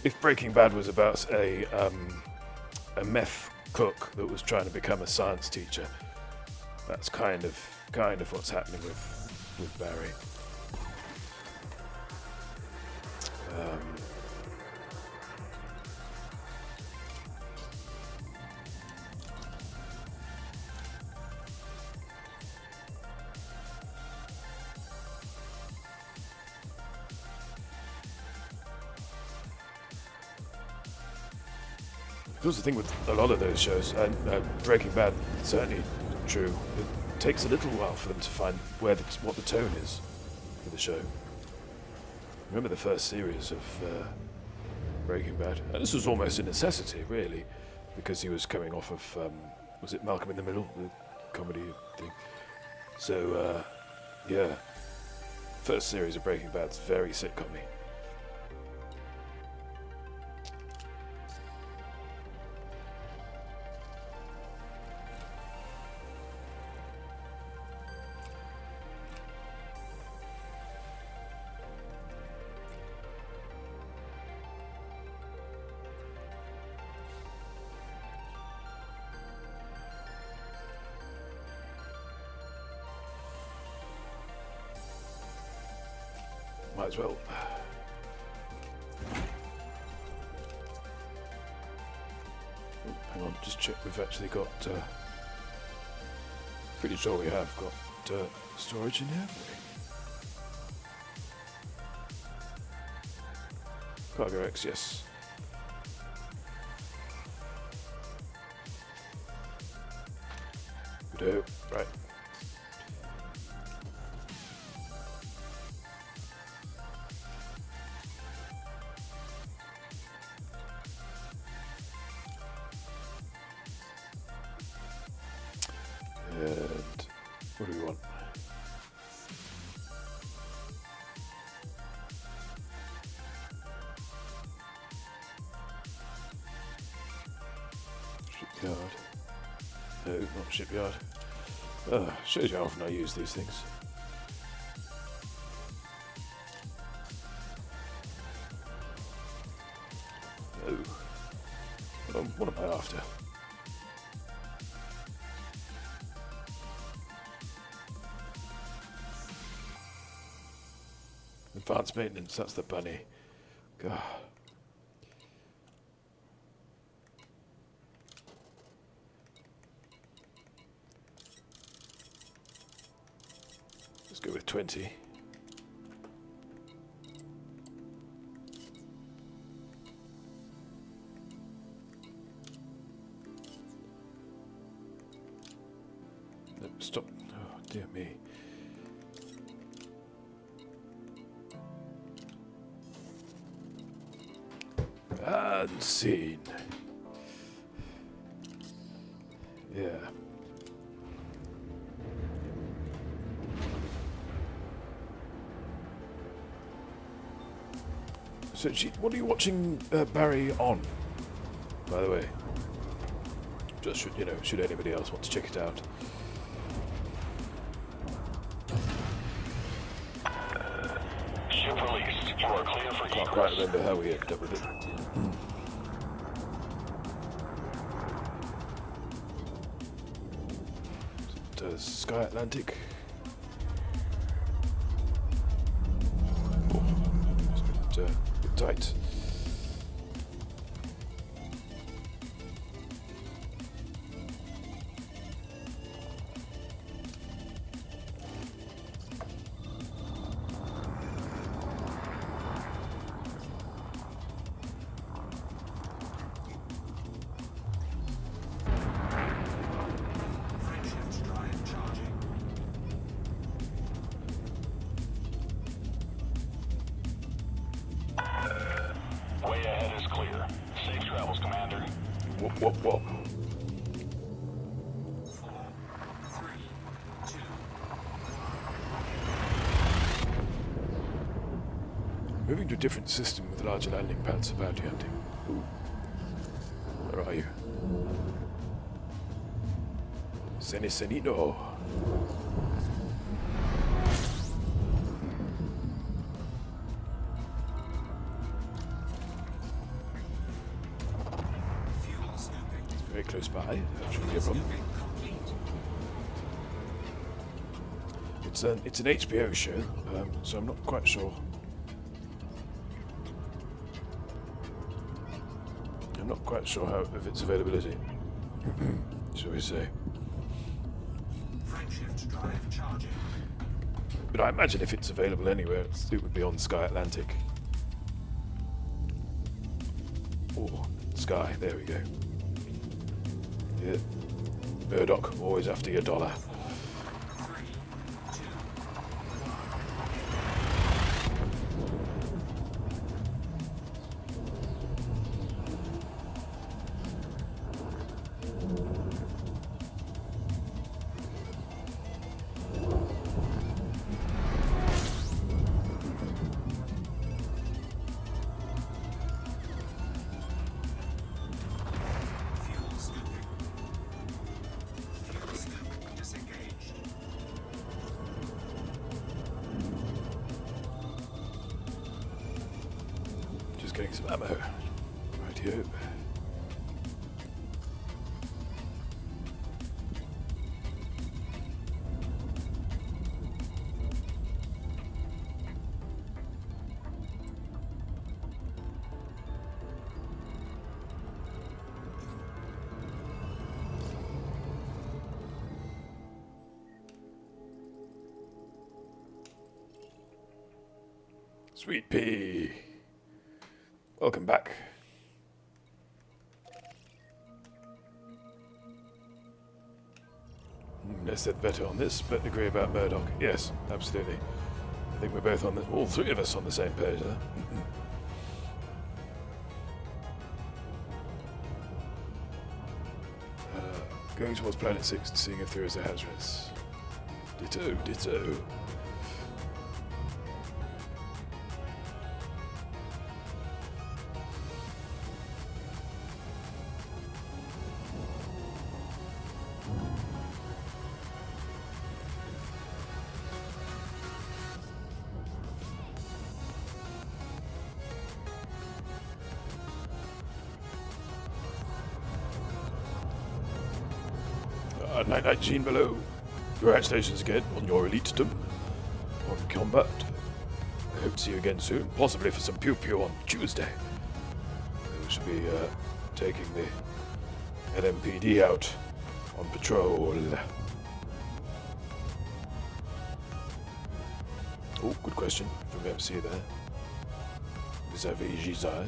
if Breaking Bad was about a meth cook that was trying to become a science teacher, that's kind of what's happening with Barry. Because the thing with a lot of those shows, and Breaking Bad, certainly true, it takes a little while for them to find what the tone is for the show. Remember the first series of Breaking Bad? And this was almost a necessity, really, because he was coming off of, was it Malcolm in the Middle, the comedy thing? So, yeah, first series of Breaking Bad's very sitcom-y. Might as well. Oh, hang on, just check we've actually got. Pretty sure we have got storage in here. Cargo X, yes. We do, right. And what do we want? Shipyard. No, not shipyard. Shows you how often I use these things. No. What am I after? Advanced maintenance, that's the bunny. God. Let's go with 20. No, stop. Oh, dear me. And scene. Yeah. So, what are you watching Barry on, by the way? Just should anybody else want to check it out? Ship released. You are clear for Can't egress. quite remember how we ended up with it. Sky Atlantic. Oh, it's a bit tight. Way ahead is clear. Safe travels, Commander. Whoop. Moving to a different system with larger landing pads for bounty hunting. Ooh. Where are you? Senito. Very close by. That shouldn't be a problem. It's an HBO show, so I'm not quite sure. I'm not quite sure of its availability. Shall we say? But I imagine if it's available anywhere, it would be on Sky Atlantic. Oh, Sky. There we go. Yeah. Murdoch, always after your dollar. Getting some ammo. Right here. Sweet pea. Welcome back. Let's set better on this, but agree about Murdoch. Yes, absolutely. I think we're both on all three of us on the same page, huh? Going towards Planet 6 and seeing if there is a hazardous. Ditto. Night Gene below. Congratulations again on your elitedom on combat. I hope to see you again soon, possibly for some pew-pew on Tuesday. We should be taking the LMPD out on patrol. Oh, good question from MC there. Vis-a-vis Gizai.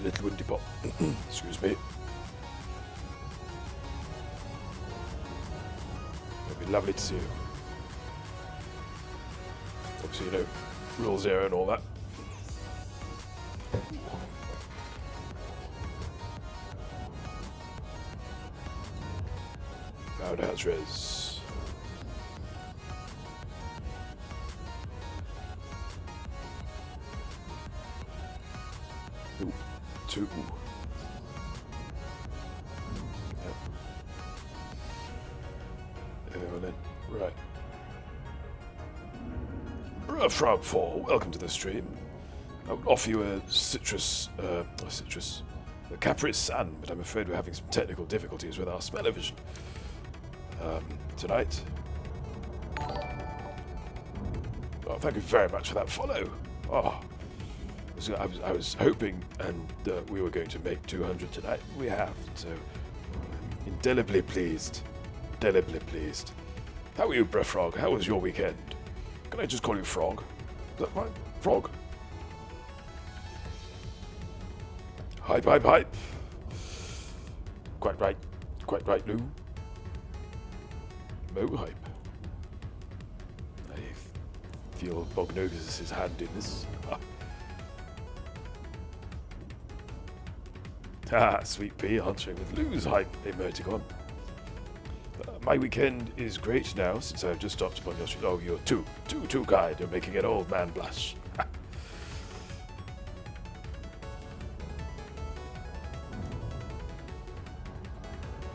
little windy pop. Excuse me. It'd be lovely to see you. Obviously, you know, rule 0 and all that. Roundhouse res. Ooh, 2. Yep. And then, right. Frog 4, welcome to the stream. I would offer you a Capri Sun, but I'm afraid we're having some technical difficulties with our smell-o-vision tonight. Oh, thank you very much for that follow. Oh, I was hoping and we were going to make 200 tonight. We have, so indelibly pleased. Indelibly pleased. How are you, Bruh Frog? How was your weekend? Can I just call you Frog? Is that right? Frog? Hype, hype, hype. Quite right, Lou. Mo hype. I feel Bognogus' hand in this. Sweet Pea answering with Lou's hype emoticon. My weekend is great now since I've just stopped upon your street. Oh, you're too kind. You're making an old man blush.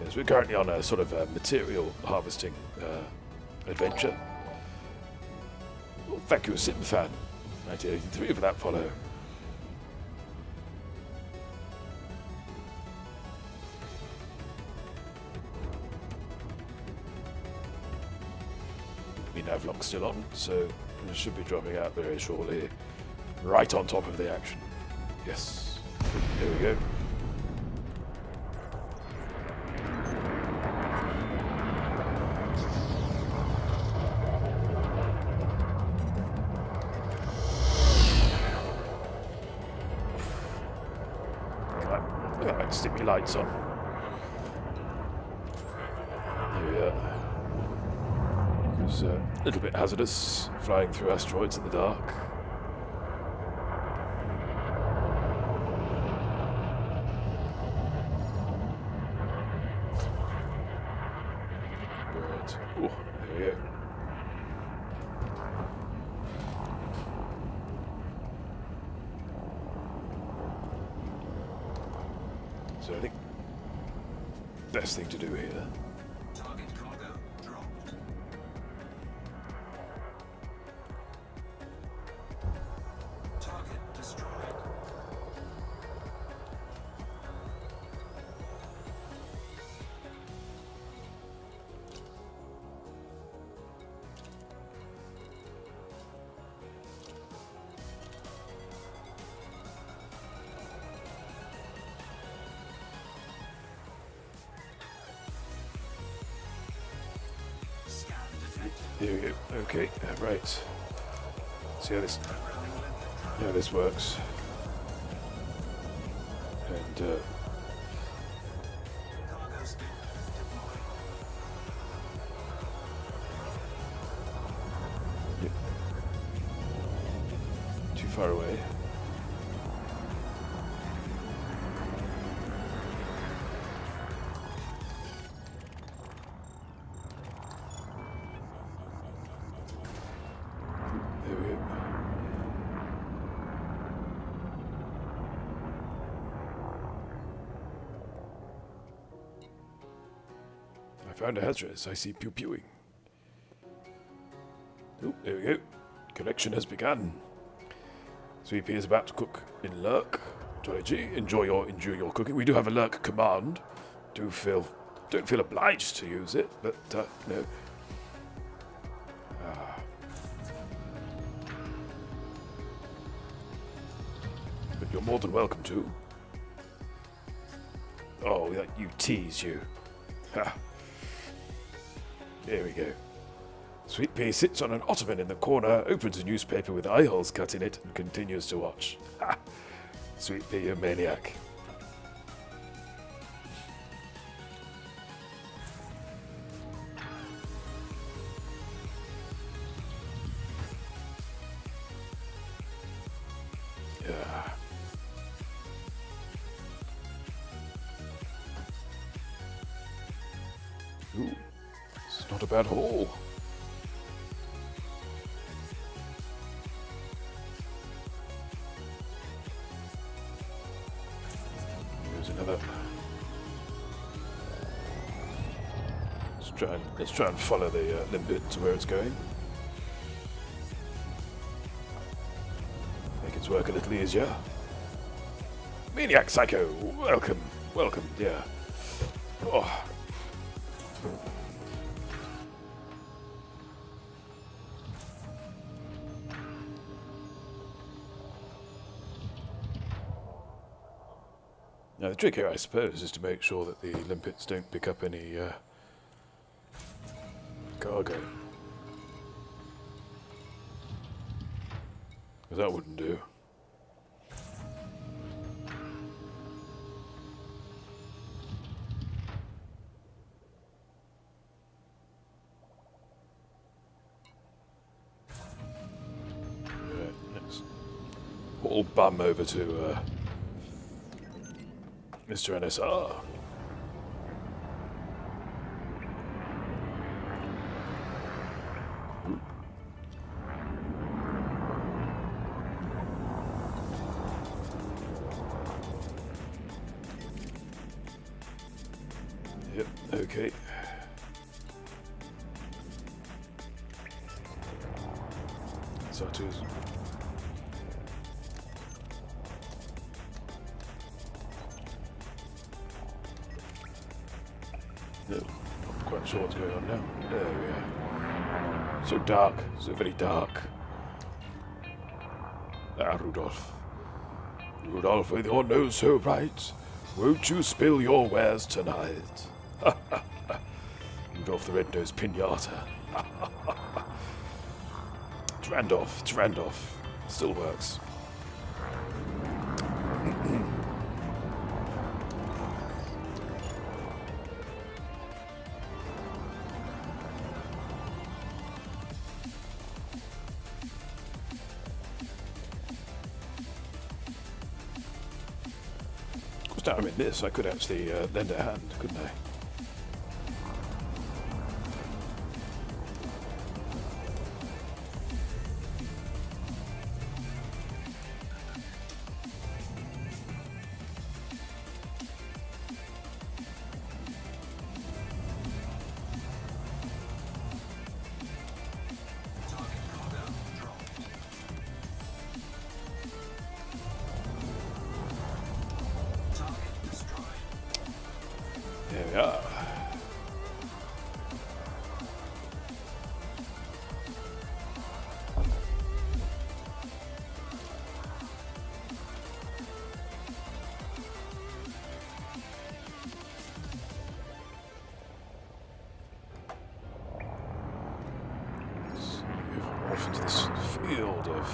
Yes, we're currently on a sort of material harvesting adventure. Well, thank you, Sim Fan. 1983 for that follow. Navlog still on, so it should be dropping out very shortly. Right on top of the action. Yes. Here we go. I can stick my lights on. Yeah. It's a little bit hazardous, flying through asteroids in the dark. Right. Oh, there we go. So I think best thing to do here. Here we go. Okay, right. See how this works. And yep. Too far away. Found a hazardous. I see pew-pewing. Oh, there we go. Connection has begun. Sweet Pea is about to cook in lurk. Jolly G, enjoy your cooking. We do have a lurk command. Don't feel obliged to use it, but no. But you're more than welcome to. Oh, you tease you. Ha. Here we go. Sweet Pea sits on an ottoman in the corner, opens a newspaper with eye holes cut in it, and continues to watch. Ha! Sweet pea, you maniac. Yeah. Ooh, it's not a bad haul. Here's another. Let's try and follow the limpet to where it's going. Make its work a little easier. Maniac Psycho, welcome, dear. Oh. Now the trick here, I suppose, is to make sure that the limpets don't pick up any cargo. Because that wouldn't do. Right, let's haul bum over to Mr. NSR. Yep, okay. SR2's. No, not quite sure what's going on now. There we are. So dark, so very dark. Ah, Rudolph. Rudolph, with your nose so bright, won't you spill your wares tonight? Rudolph the Red-Nosed Pinata. It's Randolph. Still works. Now I'm in this, I could actually lend a hand, couldn't I? There we are. Let's move off into this field of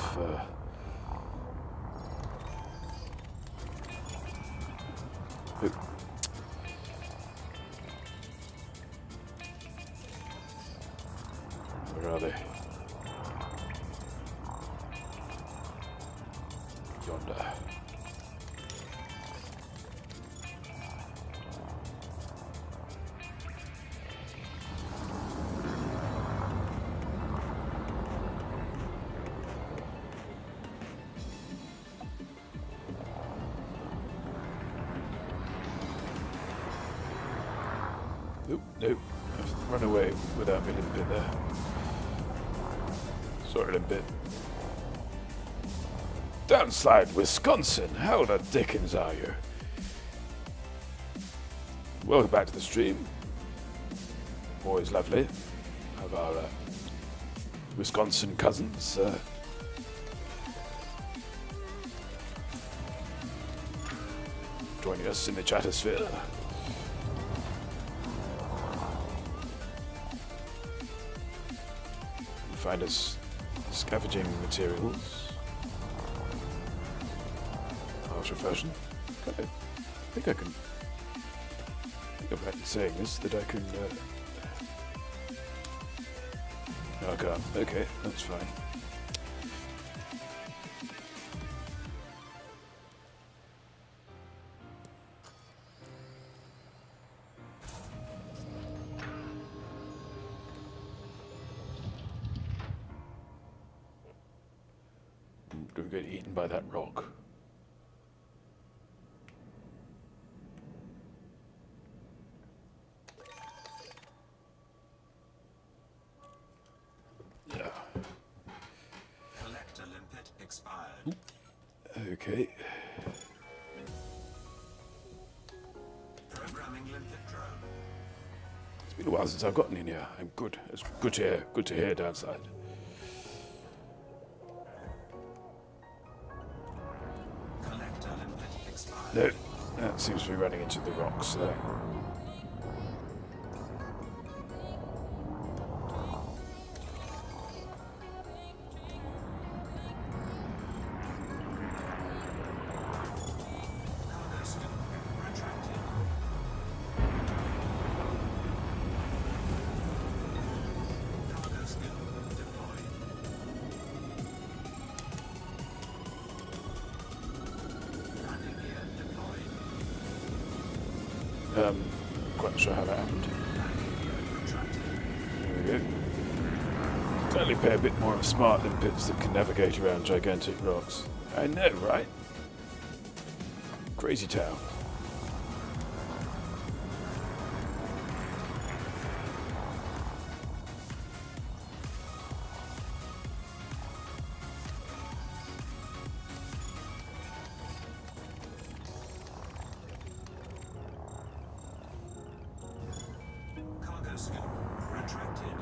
where are they? Yonder. Nope. I've run away without me limpet there. Sorry, limpet. Downslide, Wisconsin. How the dickens are you? Welcome back to the stream. Always lovely. Have our Wisconsin cousins joining us in the chattersphere. Find us scavenging materials. Ultra version. Okay. I think I'm right in saying this, that I can, I can't. Okay, that's fine. Don't get eaten by that rock. Yeah. Collector limpet expired. Okay. Programming limpet drone. It's been a while since I've gotten in here. I'm good. It's good to hear. Good to hear downside. Collector limpet expired. No, that seems to be running into the rocks there. Cargo scoop retracted. Cargo scoop deployed. Landing gear deployed. Quite sure how that happened. Landing gear retracted. There we go. Certainly pay a bit more of smart limpets that can navigate around gigantic rocks. I know, right? Crazy town. Cargo scoop retracted.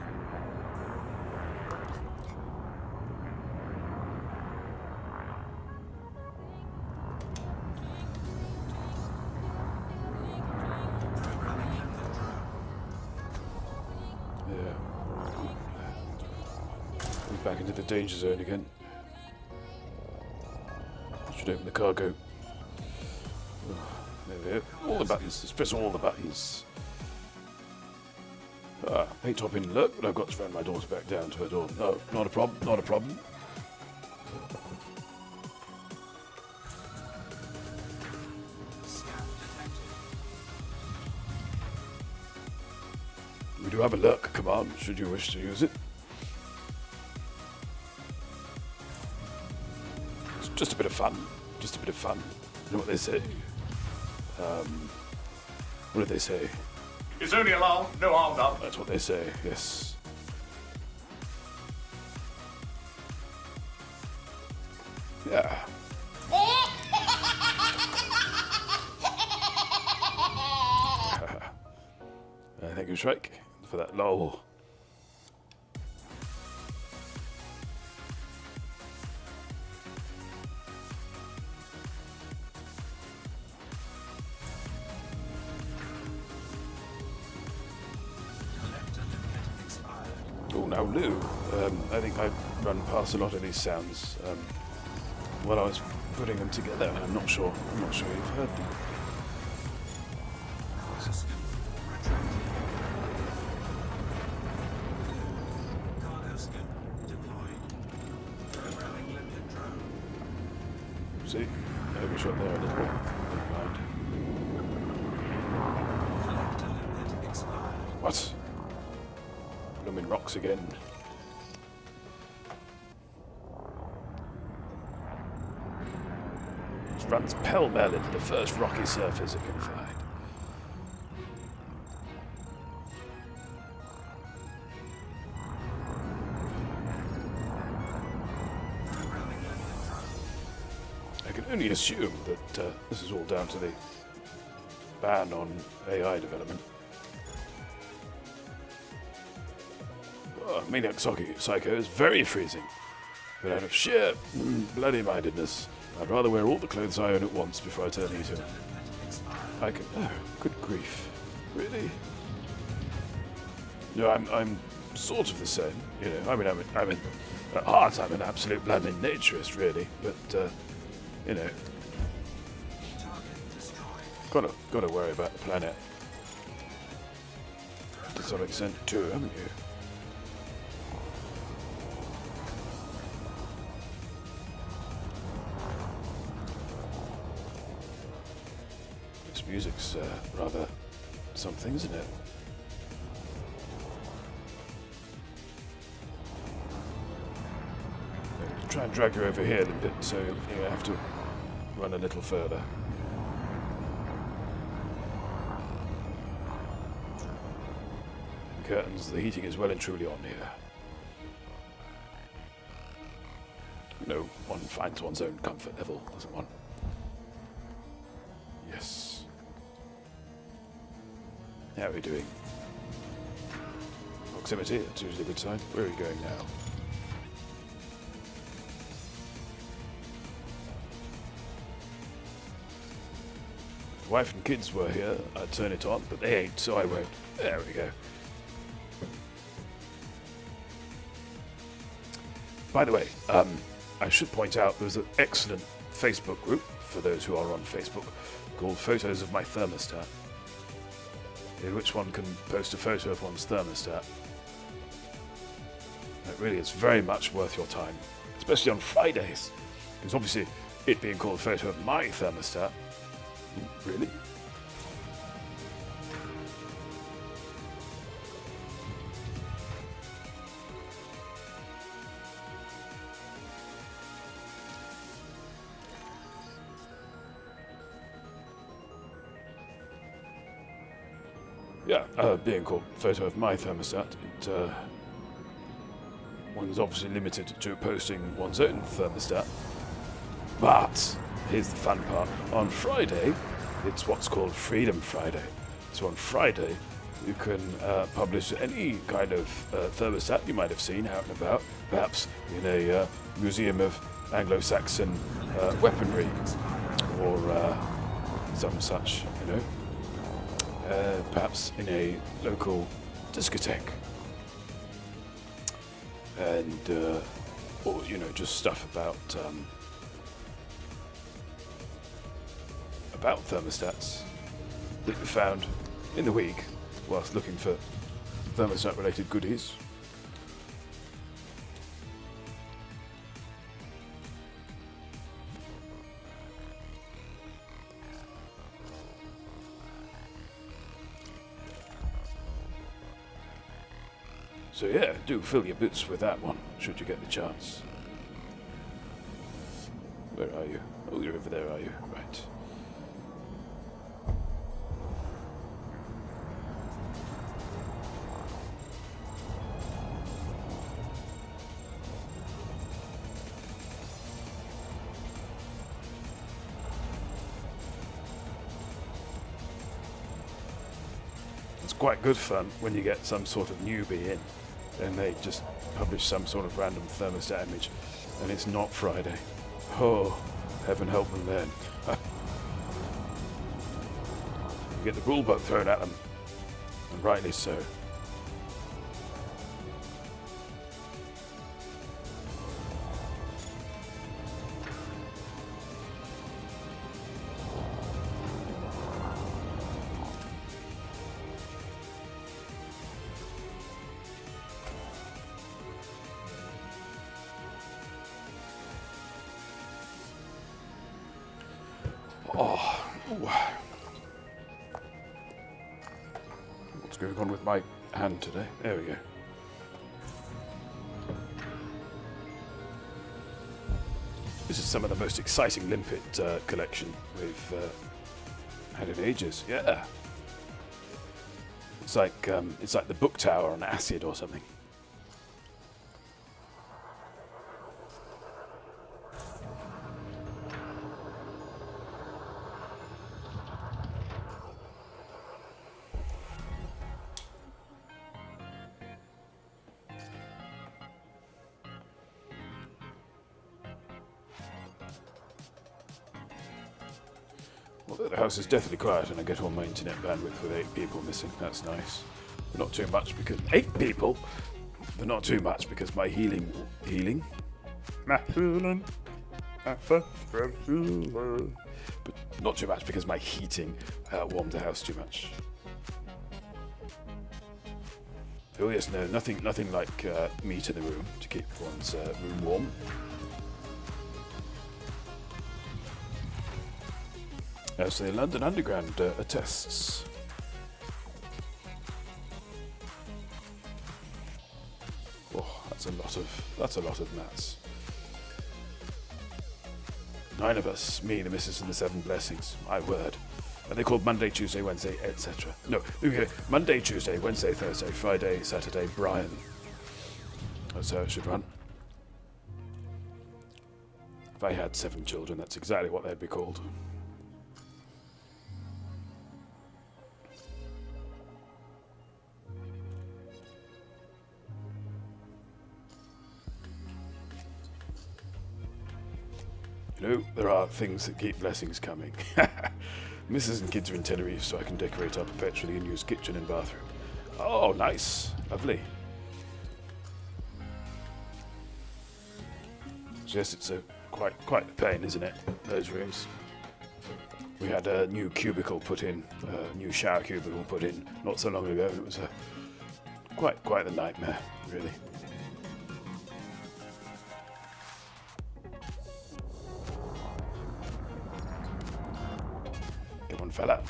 Programming limpet drone. Yeah. We're back into the danger zone again. Should open the cargo. There we go. All the buttons. Let's press all the buttons. Hate to hop in and look, but I've got to run my daughter back down to her door. No, not a problem. Not a problem. Scan detected. We do have a lurk command, should you wish to use it. It's just a bit of fun. Just a bit of fun. You know what they say? What did they say? It's only alarm, no harm done. That's what they say, yes. Yeah. Thank you, Shrike, for that lol. Collector limpet expired. Oh, now Lou. I think I've run past a lot of these sounds while I was putting them together, and I'm not sure you've heard them. Cargo scoop retracted. Cargo scoop deployed. Programming limpet drone. See? Overshot there a little bit. Never mind. Collector limpet expired. What? Blooming rocks again. Just runs pell-mell into the first rocky surface it can find. Programming limpet drone. I can only assume that this is all down to the ban on AI development. Oh, Maniac Psycho is very freezing, but out of sheer bloody-mindedness, I'd rather wear all the clothes I own at once before I turn these in. I can... Oh, good grief. Really? No, I'm sort of the same, you know. I mean, at heart, I'm an absolute blooming naturist, really, but, you know, Gotta worry about the planet. To some extent too, haven't you? This music's rather something, isn't it? Try and drag you over here a little bit, so you have to run a little further. Curtains, the heating is well and truly on here. No, one finds one's own comfort level, doesn't one? Yes. How are we doing? Proximity, that's usually a good sign. Where are you going now? If wife and kids were here, I'd turn it on, but they ain't, so I won't. There we go. By the way, I should point out there's an excellent Facebook group, for those who are on Facebook, called Photos of My Thermostat, in which one can post a photo of one's thermostat. It really is very much worth your time, especially on Fridays, because obviously it being called Photo of My Thermostat, really? Yeah, being called Photo of My Thermostat, one's obviously limited to posting one's own thermostat. But here's the fun part. On Friday, it's what's called Freedom Friday. So on Friday, you can publish any kind of thermostat you might have seen out and about, perhaps in a museum of Anglo-Saxon weaponry or some such, you know. Perhaps in a local discotheque, and or you know, just stuff about thermostats that you found in the week whilst looking for thermostat-related goodies. So yeah, do fill your boots with that one, should you get the chance. Where are you? Oh, you're over there, are you? Right. It's quite good fun when you get some sort of newbie in. And they just publish some sort of random thermostat image, and it's not Friday. Oh, heaven help them then. You get the rule book thrown at them, and rightly so. What's going on with my hand today? There we go. This is some of the most exciting limpet collection we've had in ages. Yeah, it's like the book tower on acid or something. Well, the house is deathly quiet and I get all my internet bandwidth with 8 people missing. That's nice. But not too much because... 8 people? But not too much because my healing? My healing? but not too much because my heating warmed the house too much. Oh yes, no, nothing like meat in the room to keep one's room warm. As the London Underground attests. Oh, that's a lot of mats. 9 of us, me, the missus, and the 7 blessings. My word. And they're called Monday, Tuesday, Wednesday, etc. No, okay. Monday, Tuesday, Wednesday, Thursday, Friday, Saturday, Brian. That's how it should run. If I had 7 children, that's exactly what they'd be called. You know, there are things that keep blessings coming. Mrs. and kids are in Tenerife, so I can decorate our perpetually unused kitchen and bathroom. Oh, nice. Lovely. So yes, it's quite a pain, isn't it? Those rooms. We had a new cubicle put in, a new shower cubicle put in not so long ago, and it was quite the nightmare, really. Come on, fella.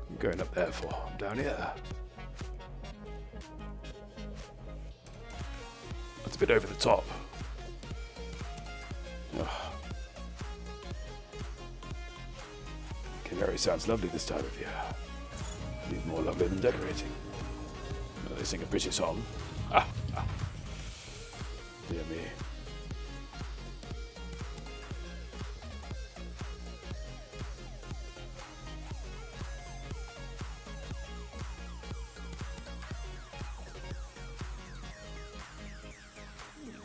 I'm going up there for. I'm down here. That's a bit over the top. Oh. Canary sounds lovely this time of year. Even more lovely than decorating. Well, they sing a pretty song. Dear me.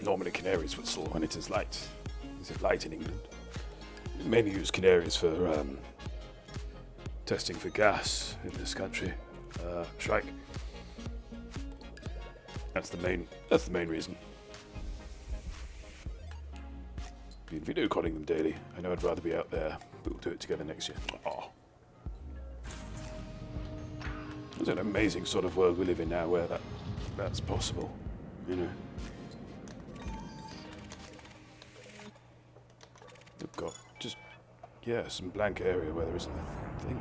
Normally canaries whistle when it is light. Is it light in England? Mainly use canaries for testing for gas in this country. Shrike. That's the main reason. Been video calling them daily. I know I'd rather be out there, but we'll do it together next year. Oh. It's an amazing sort of world we live in now where that's possible, you know. We've got just, some blank area where there isn't a thing.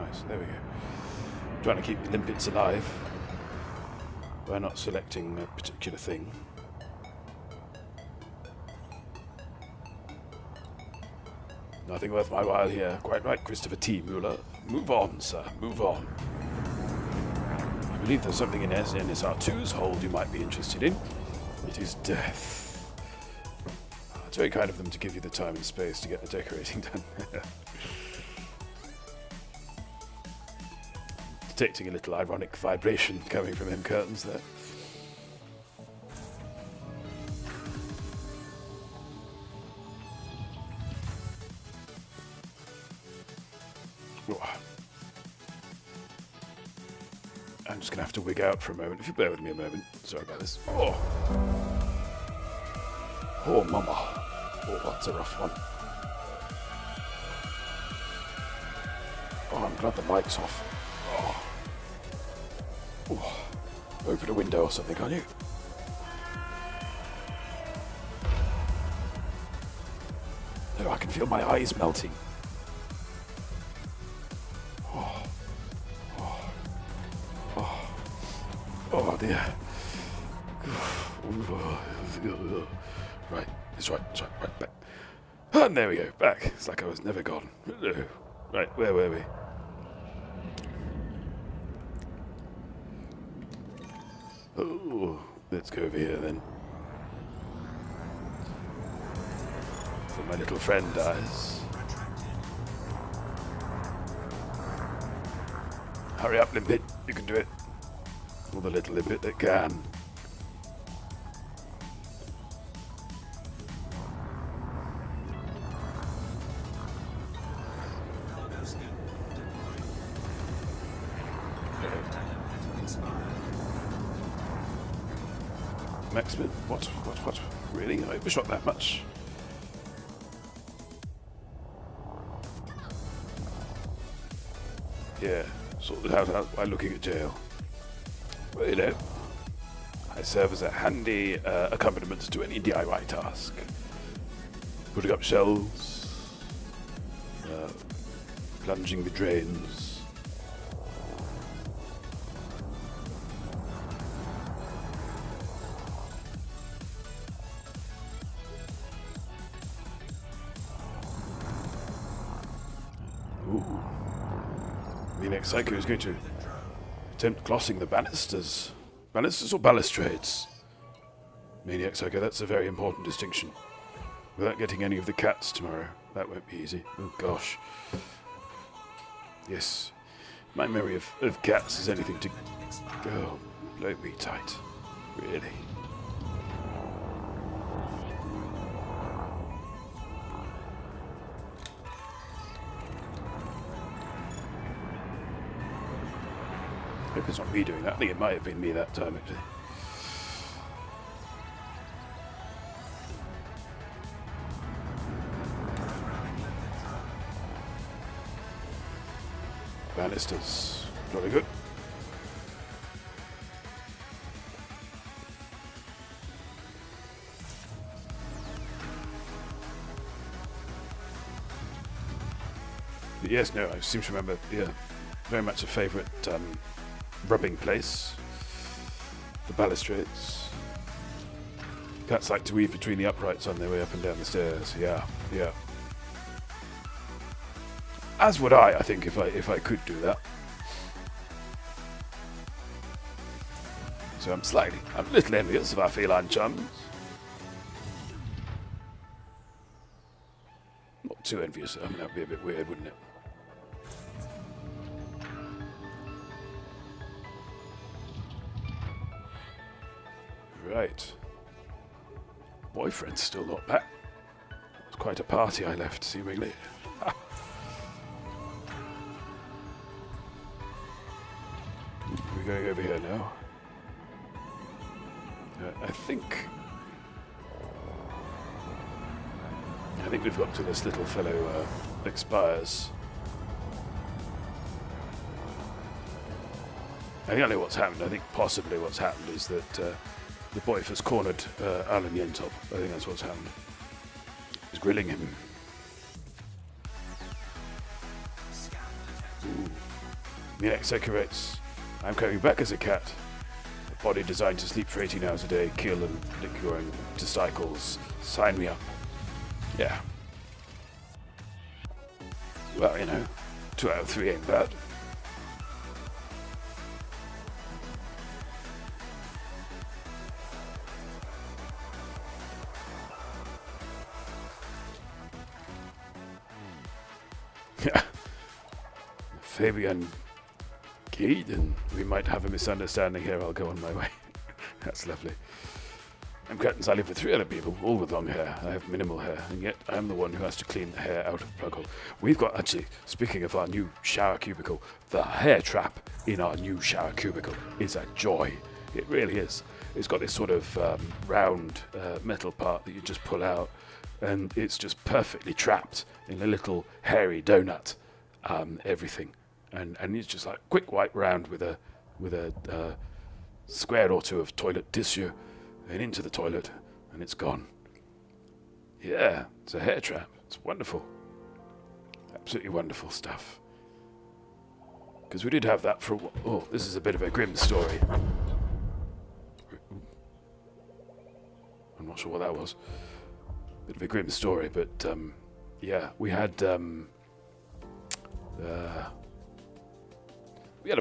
Nice, there we go. Trying to keep the limpets alive by not selecting a particular thing. Nothing worth my while here. Quite right, Christopher T. Mueller. Move on, sir. Move on. I believe there's something in NSR2's hold you might be interested in. It is death. It's very kind of them to give you the time and space to get the decorating done. Detecting a little ironic vibration coming from them curtains there. I'm just going to have to wig out for a moment. If you bear with me a moment. Sorry about this. Oh, mama. Oh, that's a rough one. Oh, I'm glad the mic's off. Oh. Open a window or something, can't you? Oh, I can feel my eyes melting. Oh dear. Right, it's right, back. And there we go, back. It's like I was never gone. Hello. Right, where were we? Oh, let's go over here then. So my little friend dies. Hurry up, Limpet, you can do it. Or the little Limpet that can. Cargo scoop deployed. Limpet expired. Maxman? What? Really? I overshot that much? Yeah, sorted out by looking at jail. Well, you know, I serve as a handy accompaniment to any DIY task. Putting up shelves, plunging the drains. Ooh. The next psycho is going to attempt glossing the banisters. Banisters or balustrades? Maniac Psycho, that's a very important distinction. Without getting any of the cats tomorrow. That won't be easy. Oh gosh. Yes. My memory of cats is anything to go. Blow me tight. Really. I hope it's not me doing that. I think it might have been me that time, actually. Banisters. Very good. But yes, no, I seem to remember, yeah, very much a favourite rubbing place. The balustrades. Cats like to weave between the uprights on their way up and down the stairs. Yeah, yeah. As would I think, if I could do that. So I'm a little envious of our feline chums. Not too envious. I mean, that'd be a bit weird, wouldn't it? Right. Boyfriend's still not back. It was quite a party I left, seemingly. We're going over here now. I think we've got to this little fellow expires. I think I know what's happened. I think possibly what's happened is that the boy has cornered Alan Yentop. I think that's what's happened. He's grilling him. Ooh. Maniac Psycho writes, I'm coming back as a cat. A body designed to sleep for 18 hours a day, kill and lick your own testicles. Sign me up. Yeah. Well, you know, 2 out of 3 ain't bad. Yeah. Fabian Gaiden. We might have a misunderstanding here. I'll go on my way. That's lovely. I'm curtains. I live with 3 other people, all with long hair. I have minimal hair, and yet I'm the one who has to clean the hair out of the plug hole. We've got, actually, speaking of our new shower cubicle, the hair trap in our new shower cubicle is a joy. It really is. It's got this sort of round metal part that you just pull out, and it's just perfectly trapped in a little hairy donut. Everything, and it's just like quick wipe round with a square or 2 of toilet tissue, and into the toilet, and it's gone. Yeah, it's a hair trap. It's wonderful, absolutely wonderful stuff. Because we did have that for a while. Oh, this is a bit of a grim story. I'm not sure what that was. Bit of a grim story, but yeah, we had a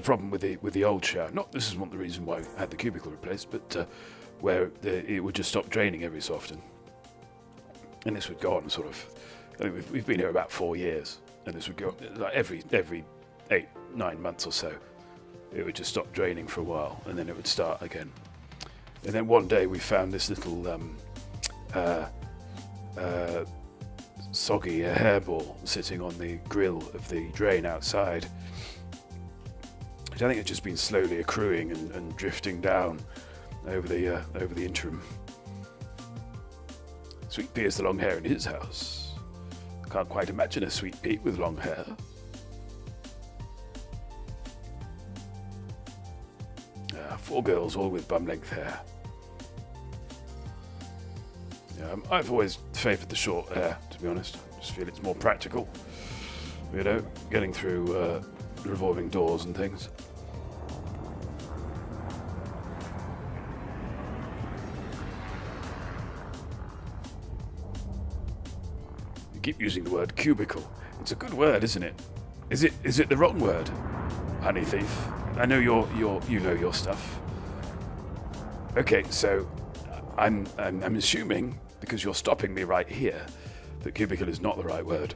problem with the old shower. This isn't the reason why I had the cubicle replaced, but where it would just stop draining every so often, and this would go on sort of. I mean, we've been here about 4 years, and this would go like every 8-9 months or so. It would just stop draining for a while, and then it would start again. And then one day we found this little soggy hairball sitting on the grill of the drain outside. I think it's just been slowly accruing and drifting down over the interim. Sweet Pea has the long hair in his house. Can't quite imagine a Sweet Pea with long hair. 4 girls, all with bum-length hair. I've always favoured the short hair, to be honest. I just feel it's more practical. You know, getting through revolving doors and things. You keep using the word cubicle. It's a good word, isn't it? Is it the wrong word, honey thief? I know you know your stuff. Okay, so I'm assuming, because you're stopping me right here, that cubicle is not the right word.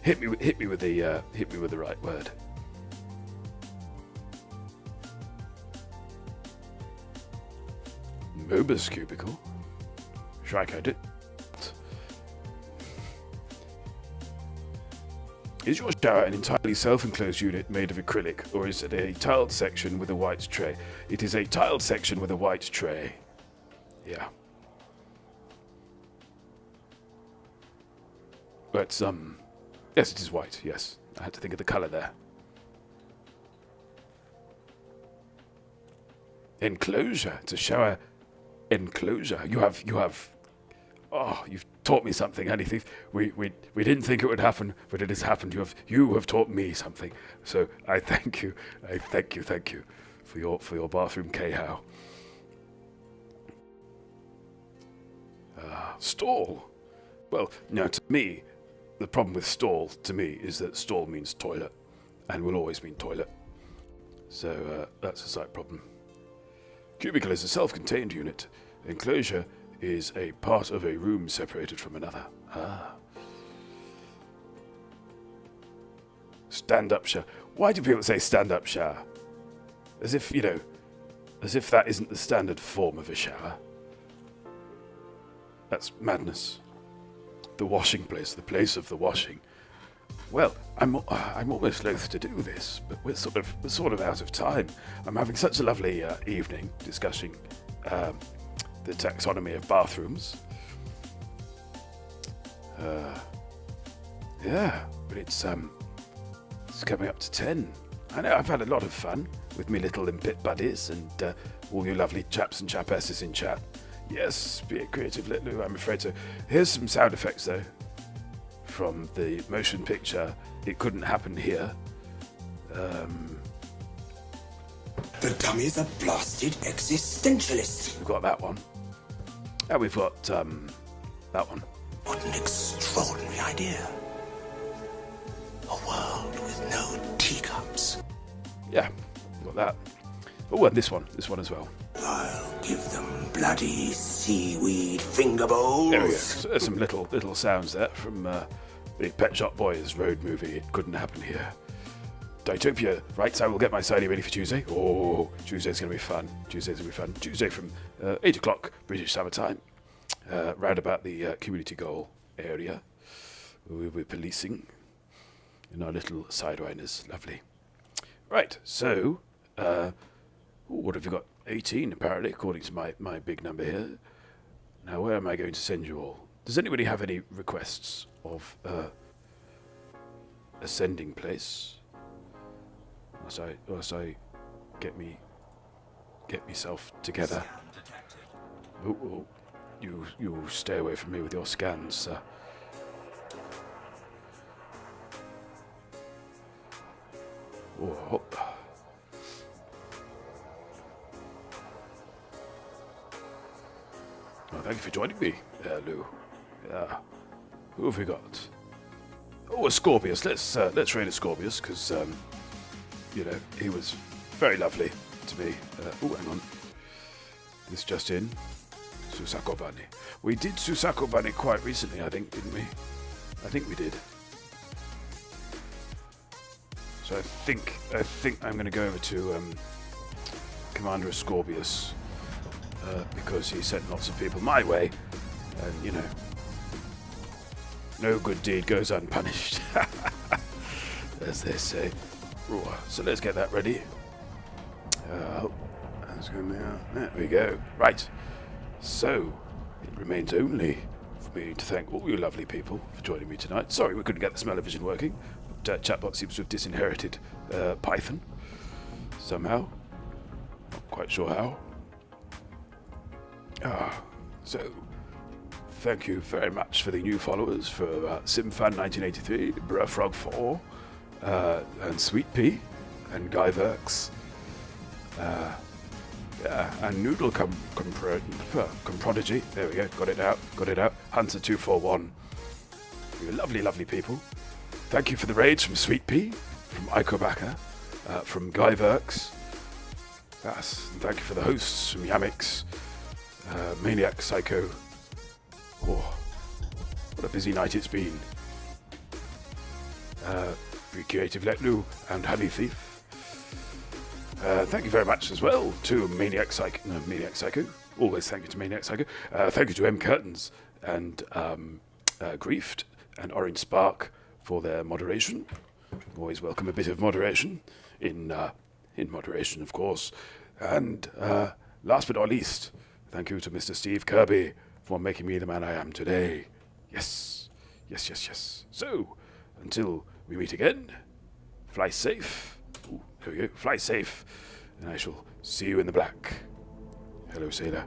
Hit me with the right word. Mobus cubicle. Strike out it. Is your shower an entirely self-enclosed unit made of acrylic, or is it a tiled section with a white tray? It is a tiled section with a white tray. Yeah. But, yes, it is white, yes. I had to think of the colour there. Enclosure. It's a shower enclosure. You have... Oh, you've taught me something, honey thief. We didn't think it would happen, but it has happened. You have taught me something. So I thank you. I thank you for your bathroom K-how. Stall. Well, no, to me, the problem with stall, to me, is that stall means toilet, and will always mean toilet. So that's a slight problem. Cubicle is a self-contained unit. Enclosure is a part of a room separated from another. Stand-up shower. Why do people say stand-up shower? As if that isn't the standard form of a shower. That's madness. The washing place, the place of the washing. Well, I'm almost loath to do this, but we're sort of out of time. I'm having such a lovely evening discussing the taxonomy of bathrooms. Yeah, but it's coming up to 10. I know I've had a lot of fun with me little limpet buddies and all you lovely chaps and chapesses in chat. Yes, be it creative, Lyttle, I'm afraid so. Here's some sound effects though, from the motion picture It Couldn't Happen Here. The dummies are blasted existentialists. We've got that one. And we've got that one. What an extraordinary idea. A world with no teacups. Yeah, we've got that. Oh, and this one as well. I'll give them bloody seaweed finger bowls. There we go. So there's some little sounds there from the Pet Shop Boys road movie. It Couldn't Happen Here. Ditopia. Right, so I will get my sidey ready for Tuesday. Oh, Tuesday's going to be fun. Tuesday from 8 o'clock British Summer Time. Round about the community goal area. We'll be policing in our little sidewinders. Lovely. Right, so what have we got? 18 apparently, according to my big number here. Now, where am I going to send you all? Does anybody have any requests of ascending place? Whilst I get myself together. Oh, you stay away from me with your scans, sir. Oh. Well, thank you for joining me, Lou. Yeah. Who have we got? Oh, a Scorpius. Let's raid a Scorpius, because he was very lovely to me. Hang on. This just in. Susako Bunny. We did Susako Bunny quite recently, I think, didn't we? I think we did. So I think I'm going to go over to Commander Scorpius because he sent lots of people my way, and no good deed goes unpunished, as they say. So let's get that ready. There we go. Right. So it remains only for me to thank all you lovely people for joining me tonight. Sorry we couldn't get the smell-o-vision working, but Chatbot seems to have disinherited Python somehow. Not quite sure how. So, thank you very much for the new followers for Simfan1983, Brufrog4, and Sweet Pea, and Guy Verks, and Noodle Comprodigy. There we go, got it out. Hunter241. You lovely, lovely people. Thank you for the raids from Sweet Pea, from Ikobaka, from Guy Verks. Yes, and thank you for the hosts from Yamix, Maniac Psycho. Oh, what a busy night it's been. Free Creative Letlu and Honey Thief. Thank you very much as well to Maniac Psycho. Always thank you to Maniac Psycho. Thank you to M Curtains and Griefed and Orange Spark for their moderation. Always welcome a bit of moderation in moderation, of course. And last but not least, thank you to Mr. Steve Kirby for making me the man I am today. Yes. So, until we meet again, fly safe. Ooh, there we go. Fly safe, and I shall see you in the black. Hello, sailor.